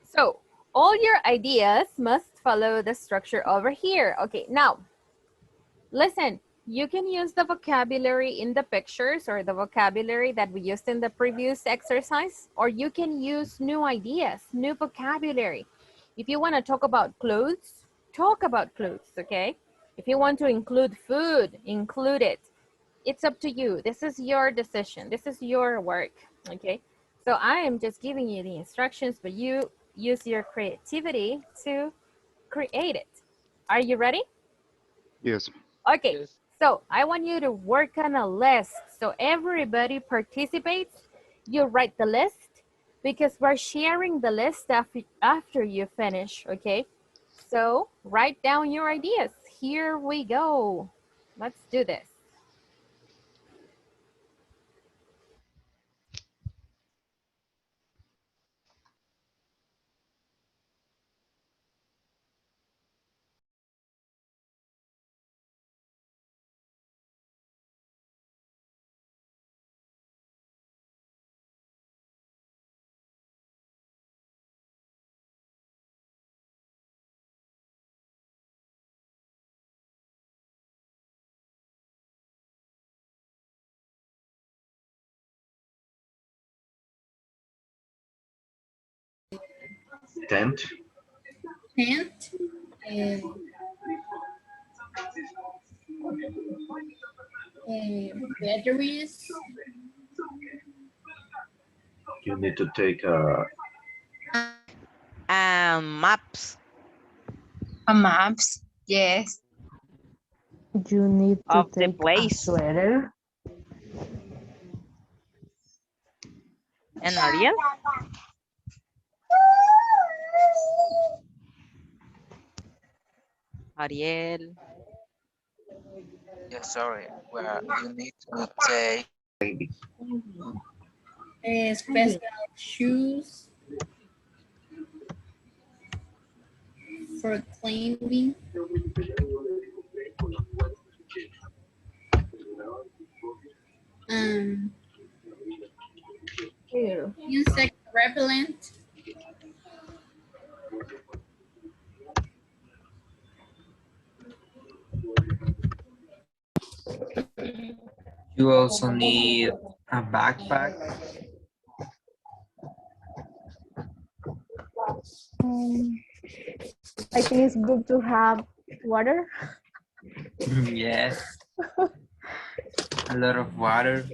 [SPEAKER 1] so all your ideas must follow the structure over here. Okay, now listen, you can use the vocabulary in the pictures or the vocabulary that we used in the previous exercise, or you can use new ideas, new vocabulary. If you want to talk about clothes, talk about clothes, okay? If you want to include food, include it. It's up to you. This is your decision. This is your work, okay? So I am just giving you the instructions, but you use your creativity to create it. Are you ready?
[SPEAKER 2] Yes.
[SPEAKER 1] Okay, yes. So I want you to work on a list. So everybody participates. You write the list because we're sharing the list after you finish, okay? So write down your ideas. Here we go. Let's do this.
[SPEAKER 8] Tent.
[SPEAKER 6] Tent. Batteries.
[SPEAKER 8] You need to take
[SPEAKER 17] maps.
[SPEAKER 19] Maps, yes.
[SPEAKER 5] You need to
[SPEAKER 17] Of the
[SPEAKER 5] take
[SPEAKER 17] place.
[SPEAKER 5] a sweater.
[SPEAKER 17] And Ariel? Ariel.
[SPEAKER 15] Yeah, sorry. Well, you need to take
[SPEAKER 6] Special shoes for cleaning. Insect repellent.
[SPEAKER 11] You also need a backpack.
[SPEAKER 10] I think it's good to have water.
[SPEAKER 11] Yes. A lot of water.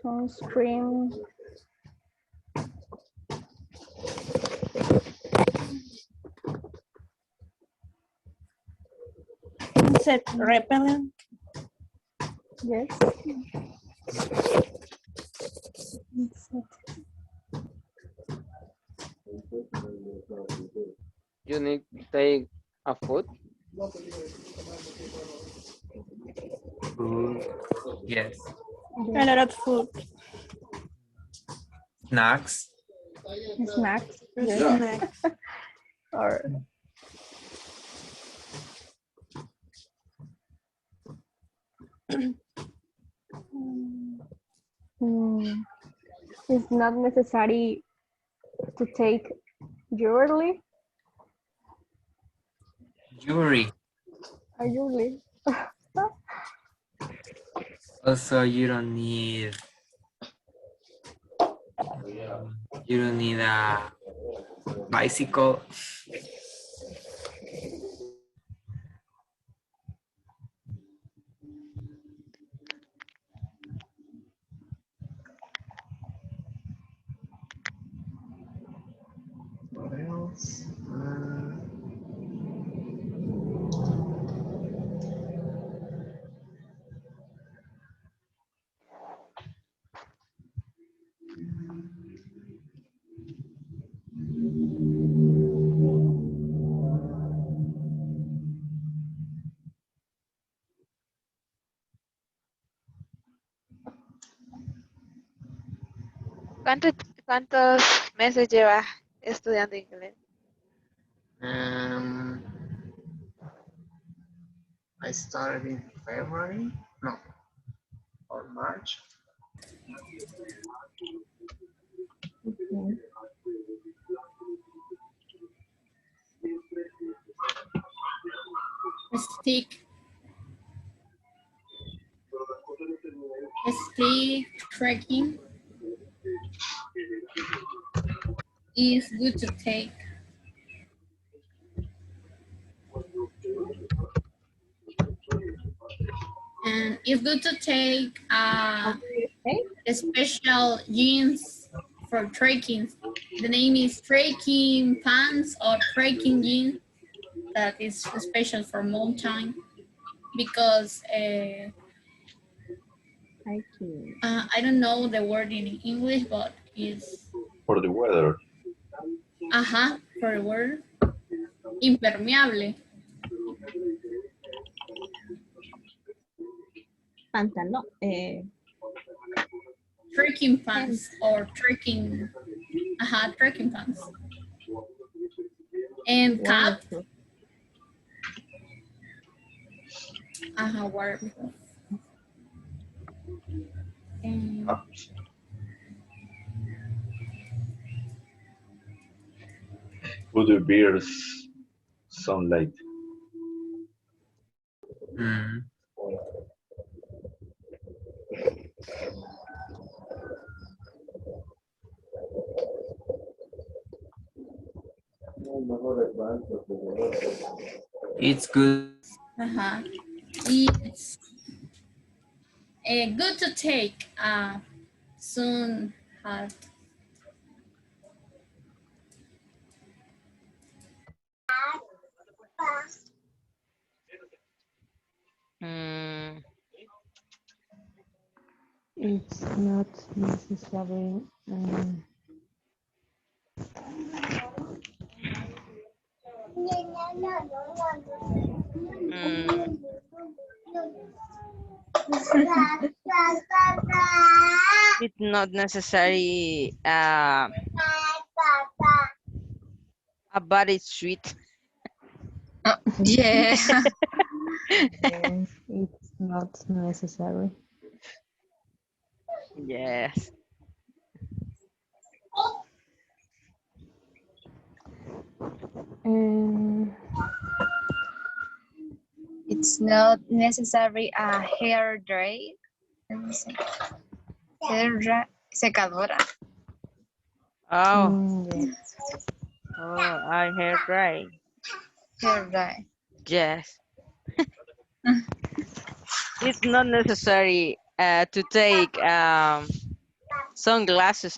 [SPEAKER 10] Sunscreen.
[SPEAKER 17] Insect repellent.
[SPEAKER 10] Yes.
[SPEAKER 4] You need to take a food.
[SPEAKER 11] Food. Yes.
[SPEAKER 10] A lot of food.
[SPEAKER 11] Snacks.
[SPEAKER 10] Snacks. Yes.
[SPEAKER 13] Snacks.
[SPEAKER 10] Or Hmm, it's not necessary to take jewelry.
[SPEAKER 11] Jewelry.
[SPEAKER 10] Jewelry.
[SPEAKER 11] Also, you don't need a bicycle.
[SPEAKER 16] What else?
[SPEAKER 7] ¿Cuántos meses lleva estudiando inglés?
[SPEAKER 16] I started in February, no, or March.
[SPEAKER 6] Stick trekking is good to take. And it's good to take special jeans for trekking. The name is trekking pants or trekking jeans that is special for mountain because I don't know the word in English, but it's
[SPEAKER 8] For the weather.
[SPEAKER 6] for the word impermeable.
[SPEAKER 9] Pantalón.
[SPEAKER 6] Trekking pants or trekking pants. And cap. Waterproof.
[SPEAKER 8] Would the bears sunlight?
[SPEAKER 11] It's good.
[SPEAKER 6] It's good to take sun hat.
[SPEAKER 5] It's not necessary.
[SPEAKER 17] It's not necessary a body sweet.
[SPEAKER 19] Yeah.
[SPEAKER 5] Yes, it's not necessary.
[SPEAKER 17] Yes.
[SPEAKER 19] It's not necessary a hair dry. Hair dry, secadora.
[SPEAKER 17] Oh.
[SPEAKER 5] Yes.
[SPEAKER 17] Oh, I hair dry.
[SPEAKER 19] Hair dry.
[SPEAKER 17] Yes. It's not necessary to take sunglasses.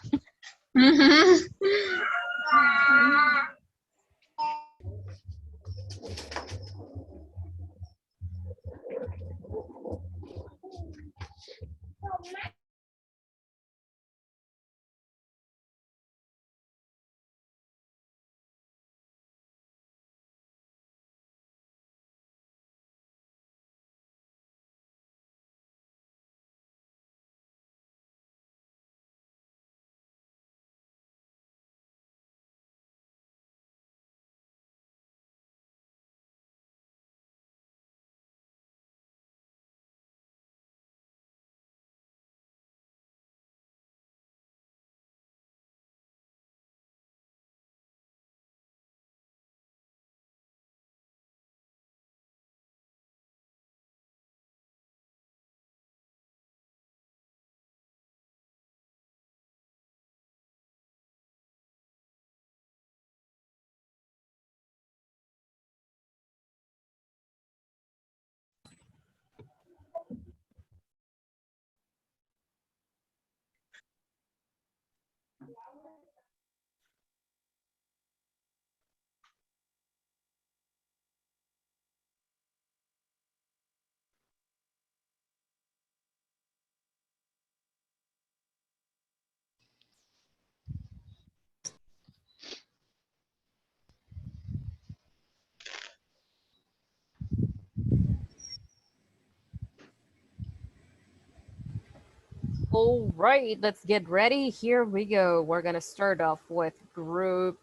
[SPEAKER 1] All right, let's get ready. Here we go. We're gonna start off with group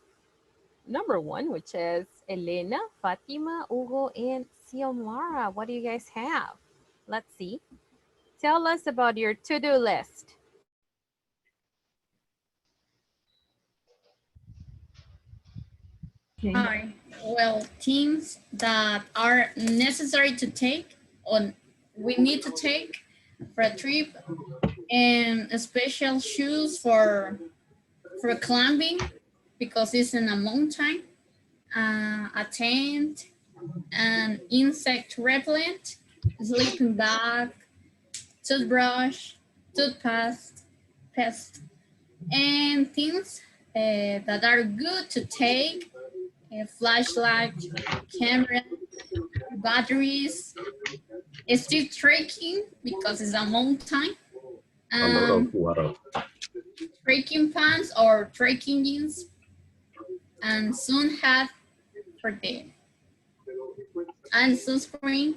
[SPEAKER 1] number 1, which is Elena, Fatima, Hugo, and Xiomara. What do you guys have? Let's see. Tell us about your to-do list.
[SPEAKER 6] Hi. Well, things that are necessary to take on we need to take for a trip, and special shoes for climbing because it's in a mountain, a tent, an insect repellent, sleeping bag, toothbrush, toothpaste, and things that are good to take: a flashlight, camera, batteries, stick trekking because it's a mountain,
[SPEAKER 8] A lot of water.
[SPEAKER 6] trekking pants or trekking jeans, and sun hat for the and sunscreen,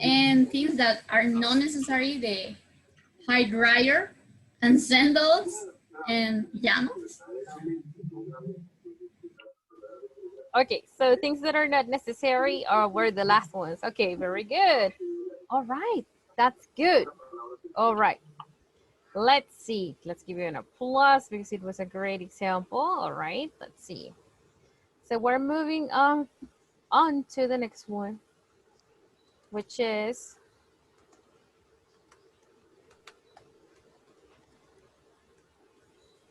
[SPEAKER 6] and things that are not necessary: the high dryer and sandals and pajamas.
[SPEAKER 1] Okay, so things that are not necessary were the last ones. Okay, very good. All right, that's good. All right, let's see. Let's give you an applause because it was a great example. All right, let's see. So we're moving on to the next one, which is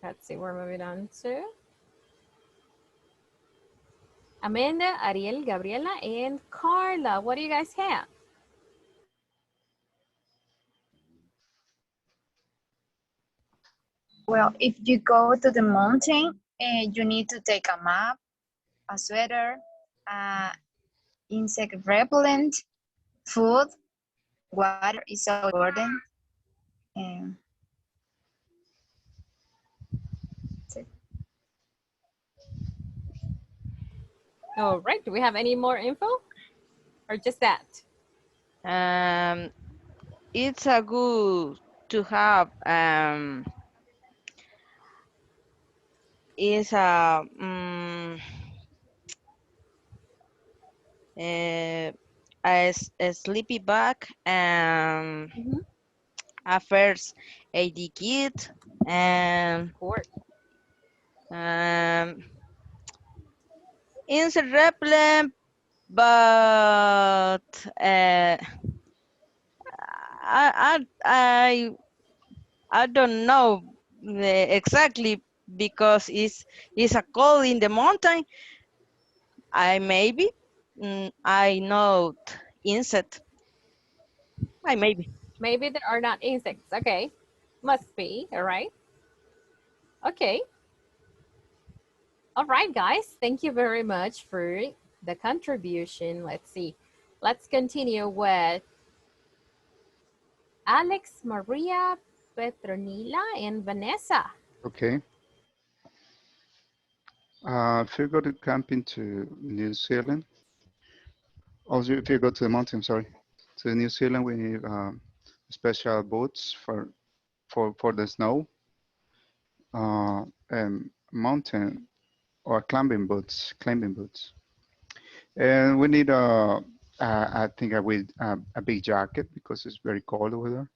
[SPEAKER 1] let's see, we're moving on to Amanda, Ariel, Gabriela, and Carla. What do you guys have?
[SPEAKER 19] Well, if you go to the mountain, you need to take a map, a sweater, insect repellent, food, water is so important.
[SPEAKER 1] All right, do we have any more info or just that?
[SPEAKER 17] It's a good to have is a sleepy bag and a first aid kit and insect repellent, but I don't know exactly because it's a cold in the mountain. I maybe I know insect. I maybe.
[SPEAKER 1] Maybe there are not insects. Okay, must be. All right. Okay. All right, guys. Thank you very much for the contribution. Let's see. Let's continue with Alex, Maria, Petronila, and Vanessa.
[SPEAKER 2] Okay. If you go to camping to New Zealand, also if you go to the mountain, sorry, to New Zealand, we need special boots for the snow, and mountain or climbing boots, and we need I think a big jacket because it's very cold over there,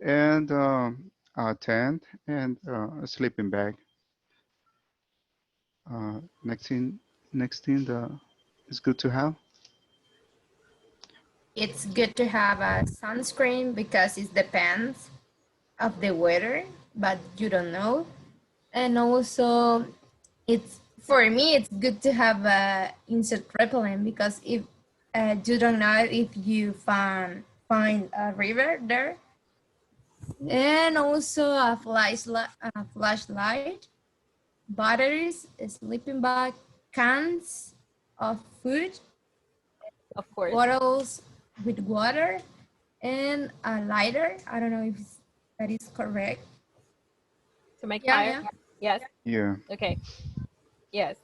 [SPEAKER 2] and a tent and a sleeping bag. Next thing is good to have.
[SPEAKER 18] It's good to have a sunscreen because it depends of the weather, but you don't know. And also, for me, it's good to have a insect repellent because if you don't know if you find a river there. And also a flashlight, batteries, a sleeping bag, cans of food,
[SPEAKER 1] of course,
[SPEAKER 18] bottles with water, and a lighter. I don't know if that is correct.
[SPEAKER 1] To make fire? Yes.
[SPEAKER 2] Yeah.
[SPEAKER 1] Okay. Yes.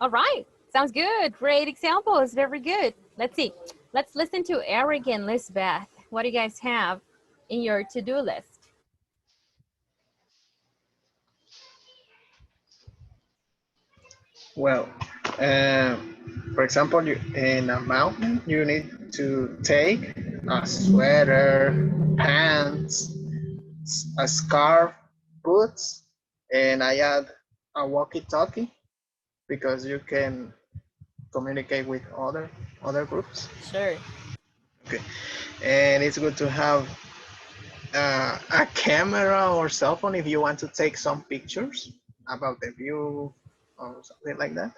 [SPEAKER 1] All right. Sounds good. Great examples. Very good. Let's see. Let's listen to Eric and Lisbeth. What do you guys have in your to-do list?
[SPEAKER 16] Well, for example, in a mountain, you need to take a sweater, pants, a scarf, boots, and I add a walkie-talkie because you can communicate with other groups.
[SPEAKER 1] Sure.
[SPEAKER 16] Okay, and it's good to have a camera or cell phone if you want to take some pictures about the view or something like that,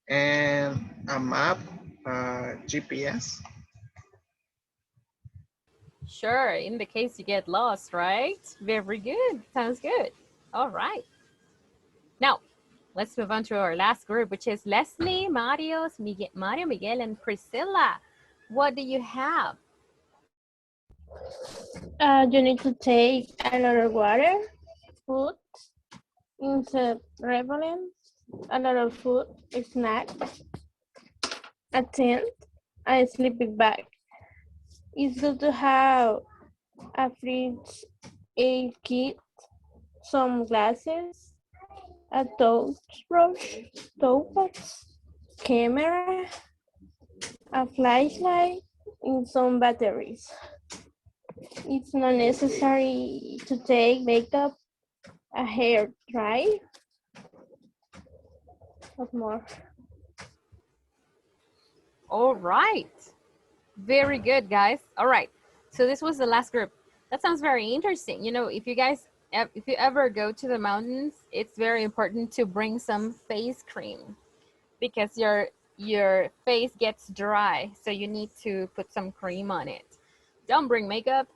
[SPEAKER 16] and a map, GPS.
[SPEAKER 1] Sure, in the case you get lost, right? Very good, sounds good. All right. Now, let's move on to our last group, which is Leslie, Mario, Miguel, and Priscilla. What do you have?
[SPEAKER 20] You need to take a lot of water, food, insect repellent, a lot of food, snacks, a tent, a sleeping bag. It's good to have a first aid kit, some glasses, a toothbrush, toothpaste, camera, a flashlight, and some batteries. It's not necessary to take makeup, a hair dryer. What more?
[SPEAKER 1] All right. Very good, guys. All right. So this was the last group. That sounds very interesting. You know, if you ever go to the mountains, it's very important to bring some face cream because your face gets dry. So you need to put some cream on it. Don't bring makeup,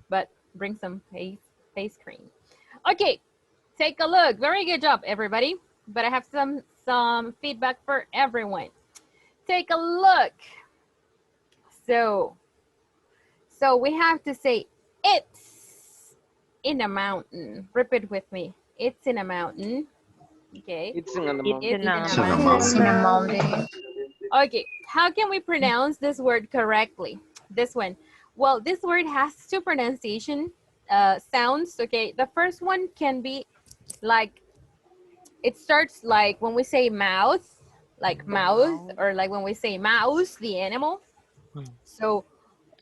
[SPEAKER 1] but bring some face cream. Okay, take a look. Very good job, everybody. But I have some feedback for everyone. Take a look. So we have to say it's in a mountain. Repeat with me. It's in a mountain. Okay.
[SPEAKER 4] It's in a mountain.
[SPEAKER 1] It's in a mountain. Okay. How can we pronounce this word correctly? This one. Well, this word has two pronunciation sounds. Okay. The first one can be like, it starts like when we say mouth, like mouth, or like when we say mouse, the animal. So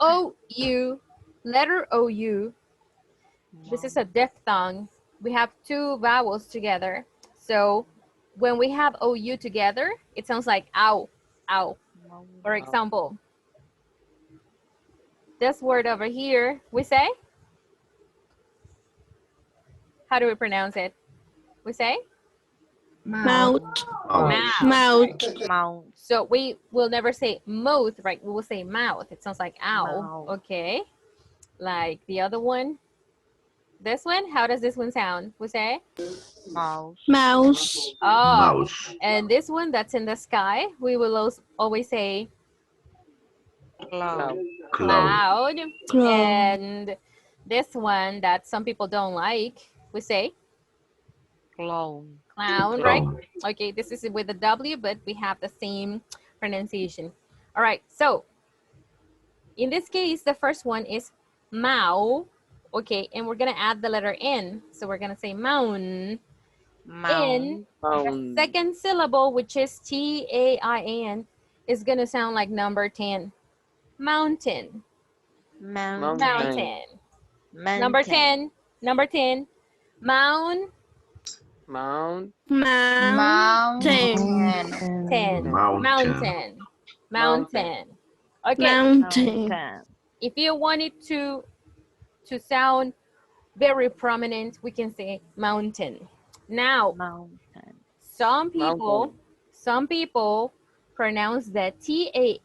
[SPEAKER 1] O-U, letter O-U, this is a diphthong. We have two vowels together. So when we have O-U together, it sounds like ow, ow. For example, this word over here, we say? How do we pronounce it? We say?
[SPEAKER 20] Mouth.
[SPEAKER 1] Mouth. So we will never say mouth, right? We will say mouth. It sounds like ow. Okay. Like the other one. This one, how does this one sound? We say?
[SPEAKER 17] Mouse.
[SPEAKER 20] Mouse.
[SPEAKER 1] Oh. Mouse. And this one that's in the sky, we will always say
[SPEAKER 17] Cloud.
[SPEAKER 1] Cloud. And this one that some people don't like, we say?
[SPEAKER 17] Clown.
[SPEAKER 1] Clown, right? Okay, this is with a W, but we have the same pronunciation. All right, so in this case, the first one is Mao. Okay, and we're gonna add the letter N. So we're gonna say mountain. In the second syllable, which is T-A-I-N, is gonna sound like number 10. Mountain. Mountain. Number 10. Number 10. Mountain.
[SPEAKER 4] Mountain.
[SPEAKER 1] Mountain. Okay.
[SPEAKER 20] Mountain.
[SPEAKER 1] If you want it to sound very prominent, we can say mountain. Now, some people pronounce the T-A-I-N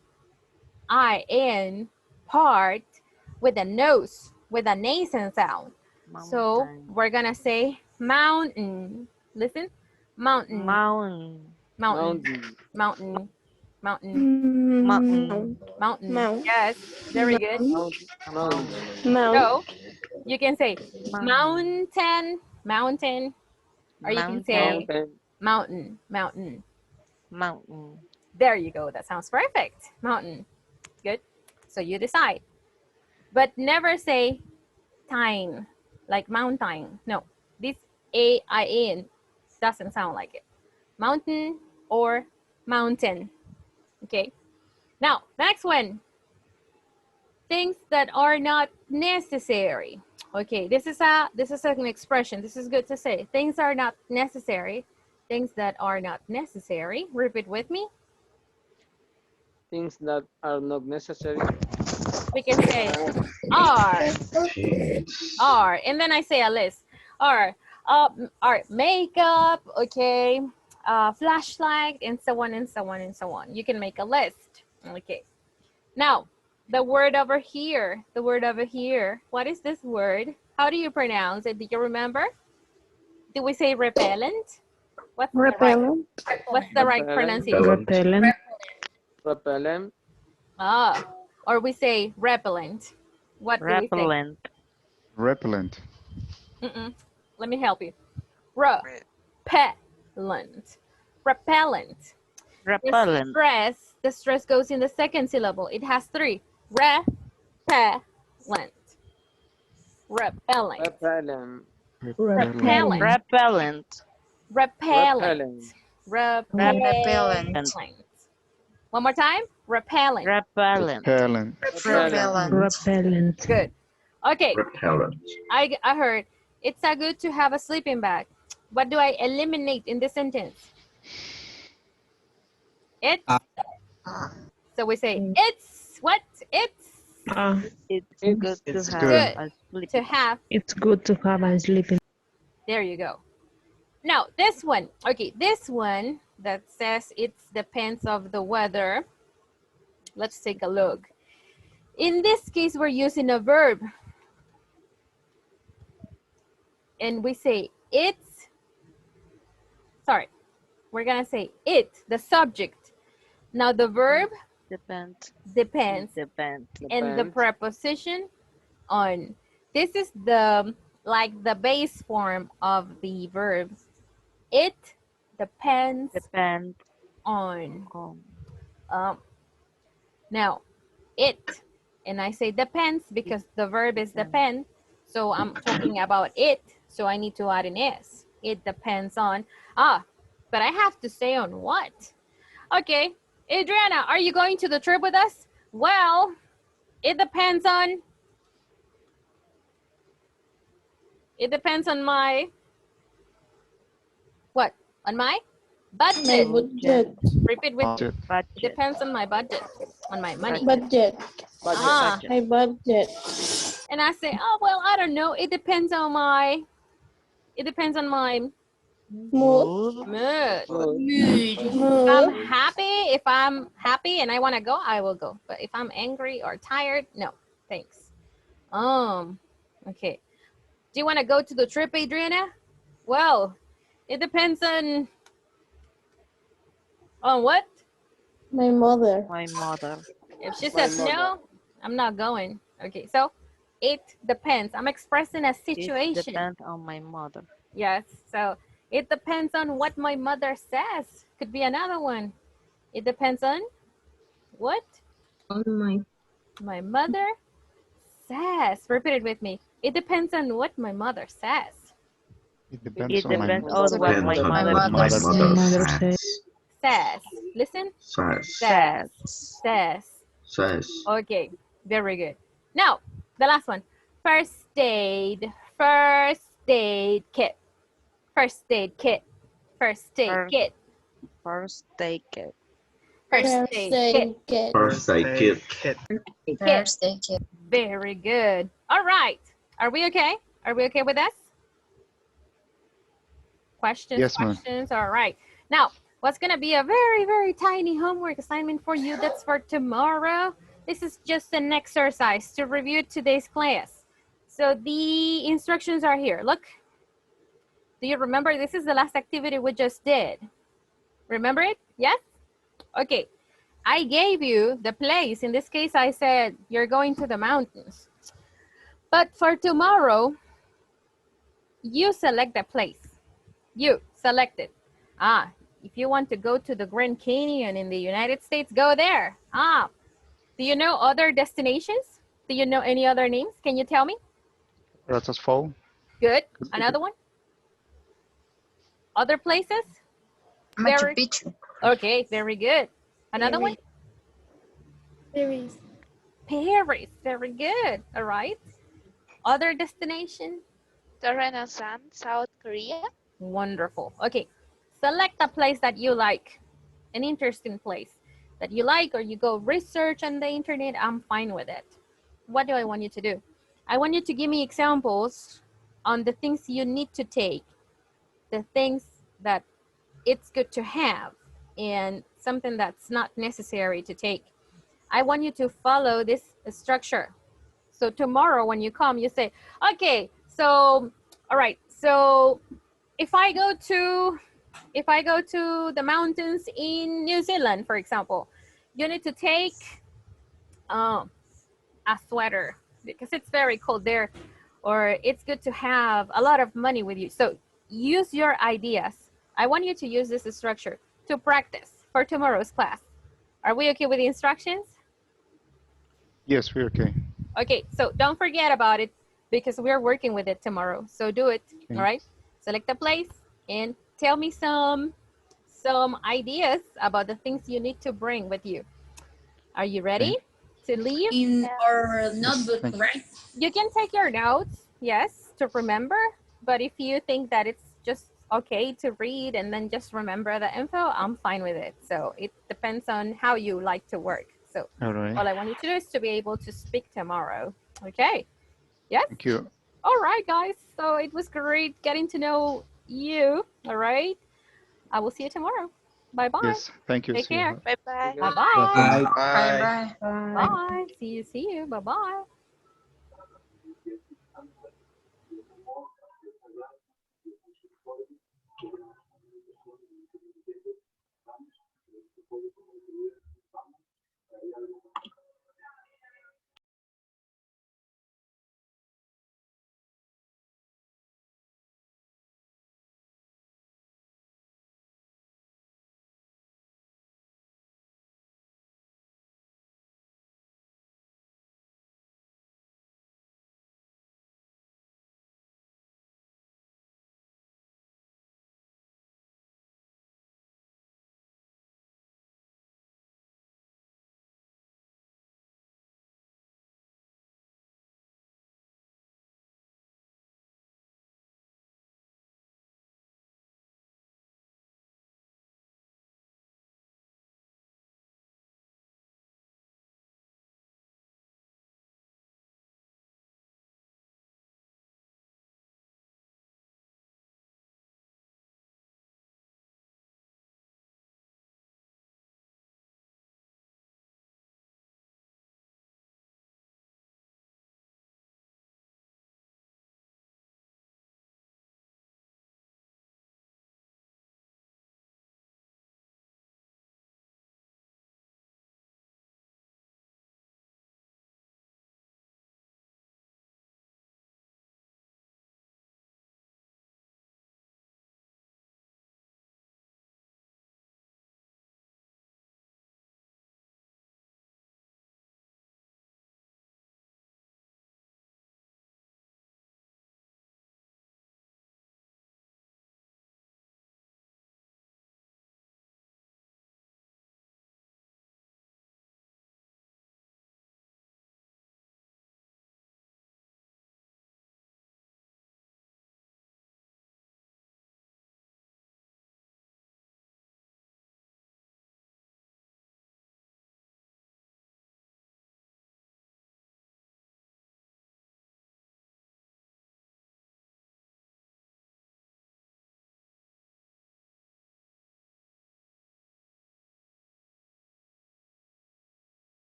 [SPEAKER 1] part with a nose, with a nasal sound. So we're gonna say mountain. Listen, mountain. Mountain. Yes, very good. So you can say mountain, or you can say mountain. There you go. That sounds perfect. Mountain. Good. So you decide. But never say tine, like mountain. No, this A-I-N doesn't sound like it. Mountain, or mountain. Okay. Now, the next one. Things that are not necessary. Okay, this is an expression. This is good to say. Things are not necessary. Things that are not necessary. Repeat with me.
[SPEAKER 4] Things that are not necessary.
[SPEAKER 1] We can say are, and then I say a list. Are makeup, okay, flashlight, and so on and so on and so on. You can make a list. Okay. Now, the word over here. The word over here. What is this word? How do you pronounce it? Do you remember? Do we say repellent? What's
[SPEAKER 20] Repellent.
[SPEAKER 1] What's the right pronunciation?
[SPEAKER 20] Repellent.
[SPEAKER 4] Repellent.
[SPEAKER 1] Ah, or we say repellent. What do we say?
[SPEAKER 2] Repellent.
[SPEAKER 1] Let me help you. Repellent. Repellent.
[SPEAKER 17] Repellent.
[SPEAKER 1] The stress goes in the second syllable. It has three. Repellent. Repellent.
[SPEAKER 4] Repellent.
[SPEAKER 1] Repellent.
[SPEAKER 17] Repellent.
[SPEAKER 1] Repellent.
[SPEAKER 17] Repellent.
[SPEAKER 1] One more time. Repellent.
[SPEAKER 17] Repellent.
[SPEAKER 20] Repellent.
[SPEAKER 1] Good. Okay.
[SPEAKER 8] Repellent.
[SPEAKER 1] I heard it's a good to have a sleeping bag. What do I eliminate in this sentence? It's. So we say it's what? It's
[SPEAKER 17] good to have.
[SPEAKER 20] It's good to have a sleeping.
[SPEAKER 1] There you go. Now this one. Okay, this one that says it depends of the weather. Let's take a look. In this case, we're using a verb. And we say it's, sorry, we're gonna say it, the subject. Now the verb depends. And the preposition on. This is the base form of the verb. It depends on. Now it, and I say depends because the verb is depend. So I'm talking about it. So I need to add an S. It depends on, but I have to say on what? Okay, Adriana, are you going to the trip with us? Well, it depends on my, what? On my budget.
[SPEAKER 20] My budget.
[SPEAKER 1] Repeat with me. It depends on my budget, on my money.
[SPEAKER 20] Budget. My budget.
[SPEAKER 1] And I say, oh, well, I don't know. It depends on my mood. If I'm happy and I want to go, I will go. But if I'm angry or tired, no, thanks. Okay. Do you want to go to the trip, Adriana? Well, it depends on what?
[SPEAKER 20] My mother.
[SPEAKER 1] If she says no, I'm not going. Okay, so it depends. I'm expressing a situation.
[SPEAKER 17] It depends on my mother.
[SPEAKER 1] Yes, so it depends on what my mother says. Could be another one. It depends on what?
[SPEAKER 20] On
[SPEAKER 1] my mother says. Repeat it with me. It depends on what my mother says.
[SPEAKER 2] It depends on
[SPEAKER 17] what my
[SPEAKER 20] mother says.
[SPEAKER 1] Says. Listen. Says. Okay, very good. Now, the last one. First aid kit. First aid kit. First aid kit.
[SPEAKER 17] First aid kit.
[SPEAKER 1] First aid kit.
[SPEAKER 8] First aid kit.
[SPEAKER 1] First aid kit. Very good. All right. Are we okay? Are we okay with this? Questions?
[SPEAKER 2] Yes, ma'am.
[SPEAKER 1] Questions? All right. Now, what's going to be a very, very tiny homework assignment for you? That's for tomorrow. This is just an exercise to review today's class. So the instructions are here. Look. Do you remember? This is the last activity we just did. Remember it? Yes? Okay. I gave you the place. In this case, I said you're going to the mountains. But for tomorrow, you select the place. You select it. If you want to go to the Grand Canyon in the United States, go there. Do you know other destinations? Do you know any other names? Can you tell me?
[SPEAKER 2] Ratas Fall.
[SPEAKER 1] Good. Another one? Other places?
[SPEAKER 14] Machu Picchu.
[SPEAKER 1] Okay, very good. Another one?
[SPEAKER 18] Paris.
[SPEAKER 1] Paris, very good. All right. Other destination?
[SPEAKER 7] The Renaissance, South Korea.
[SPEAKER 1] Wonderful. Okay, select a place that you like, an interesting place that you like, or you go research on the internet. I'm fine with it. What do I want you to do? I want you to give me examples on the things you need to take, the things that it's good to have, and something that's not necessary to take. I want you to follow this structure. So tomorrow when you come, you say, okay, so, all right, so if I go to the mountains in New Zealand, for example, you need to take a sweater because it's very cold there, or it's good to have a lot of money with you. So use your ideas. I want you to use this structure to practice for tomorrow's class. Are we okay with the instructions?
[SPEAKER 2] Yes, we're okay.
[SPEAKER 1] Okay, so don't forget about it because we're working with it tomorrow. So do it,
[SPEAKER 2] Okay.
[SPEAKER 1] all right? Select a place and tell me some ideas about the things you need to bring with you. Are you ready to leave?
[SPEAKER 6] In our notebook,
[SPEAKER 2] thank you.
[SPEAKER 6] right?
[SPEAKER 1] You can take your notes, yes, to remember. But if you think that it's just okay to read and then just remember the info, I'm fine with it. So it depends on how you like to work. So
[SPEAKER 2] All right.
[SPEAKER 1] all I want you to do is to be able to speak tomorrow. Okay. Yes?
[SPEAKER 2] Thank you.
[SPEAKER 1] All right, guys. So it was great getting to know you. All right. I will see you tomorrow. Bye-bye.
[SPEAKER 2] Yes, thank you.
[SPEAKER 1] Take
[SPEAKER 2] See you.
[SPEAKER 1] care.
[SPEAKER 7] Bye-bye.
[SPEAKER 1] Bye-bye.
[SPEAKER 16] Bye.
[SPEAKER 1] Bye. See you. Bye-bye.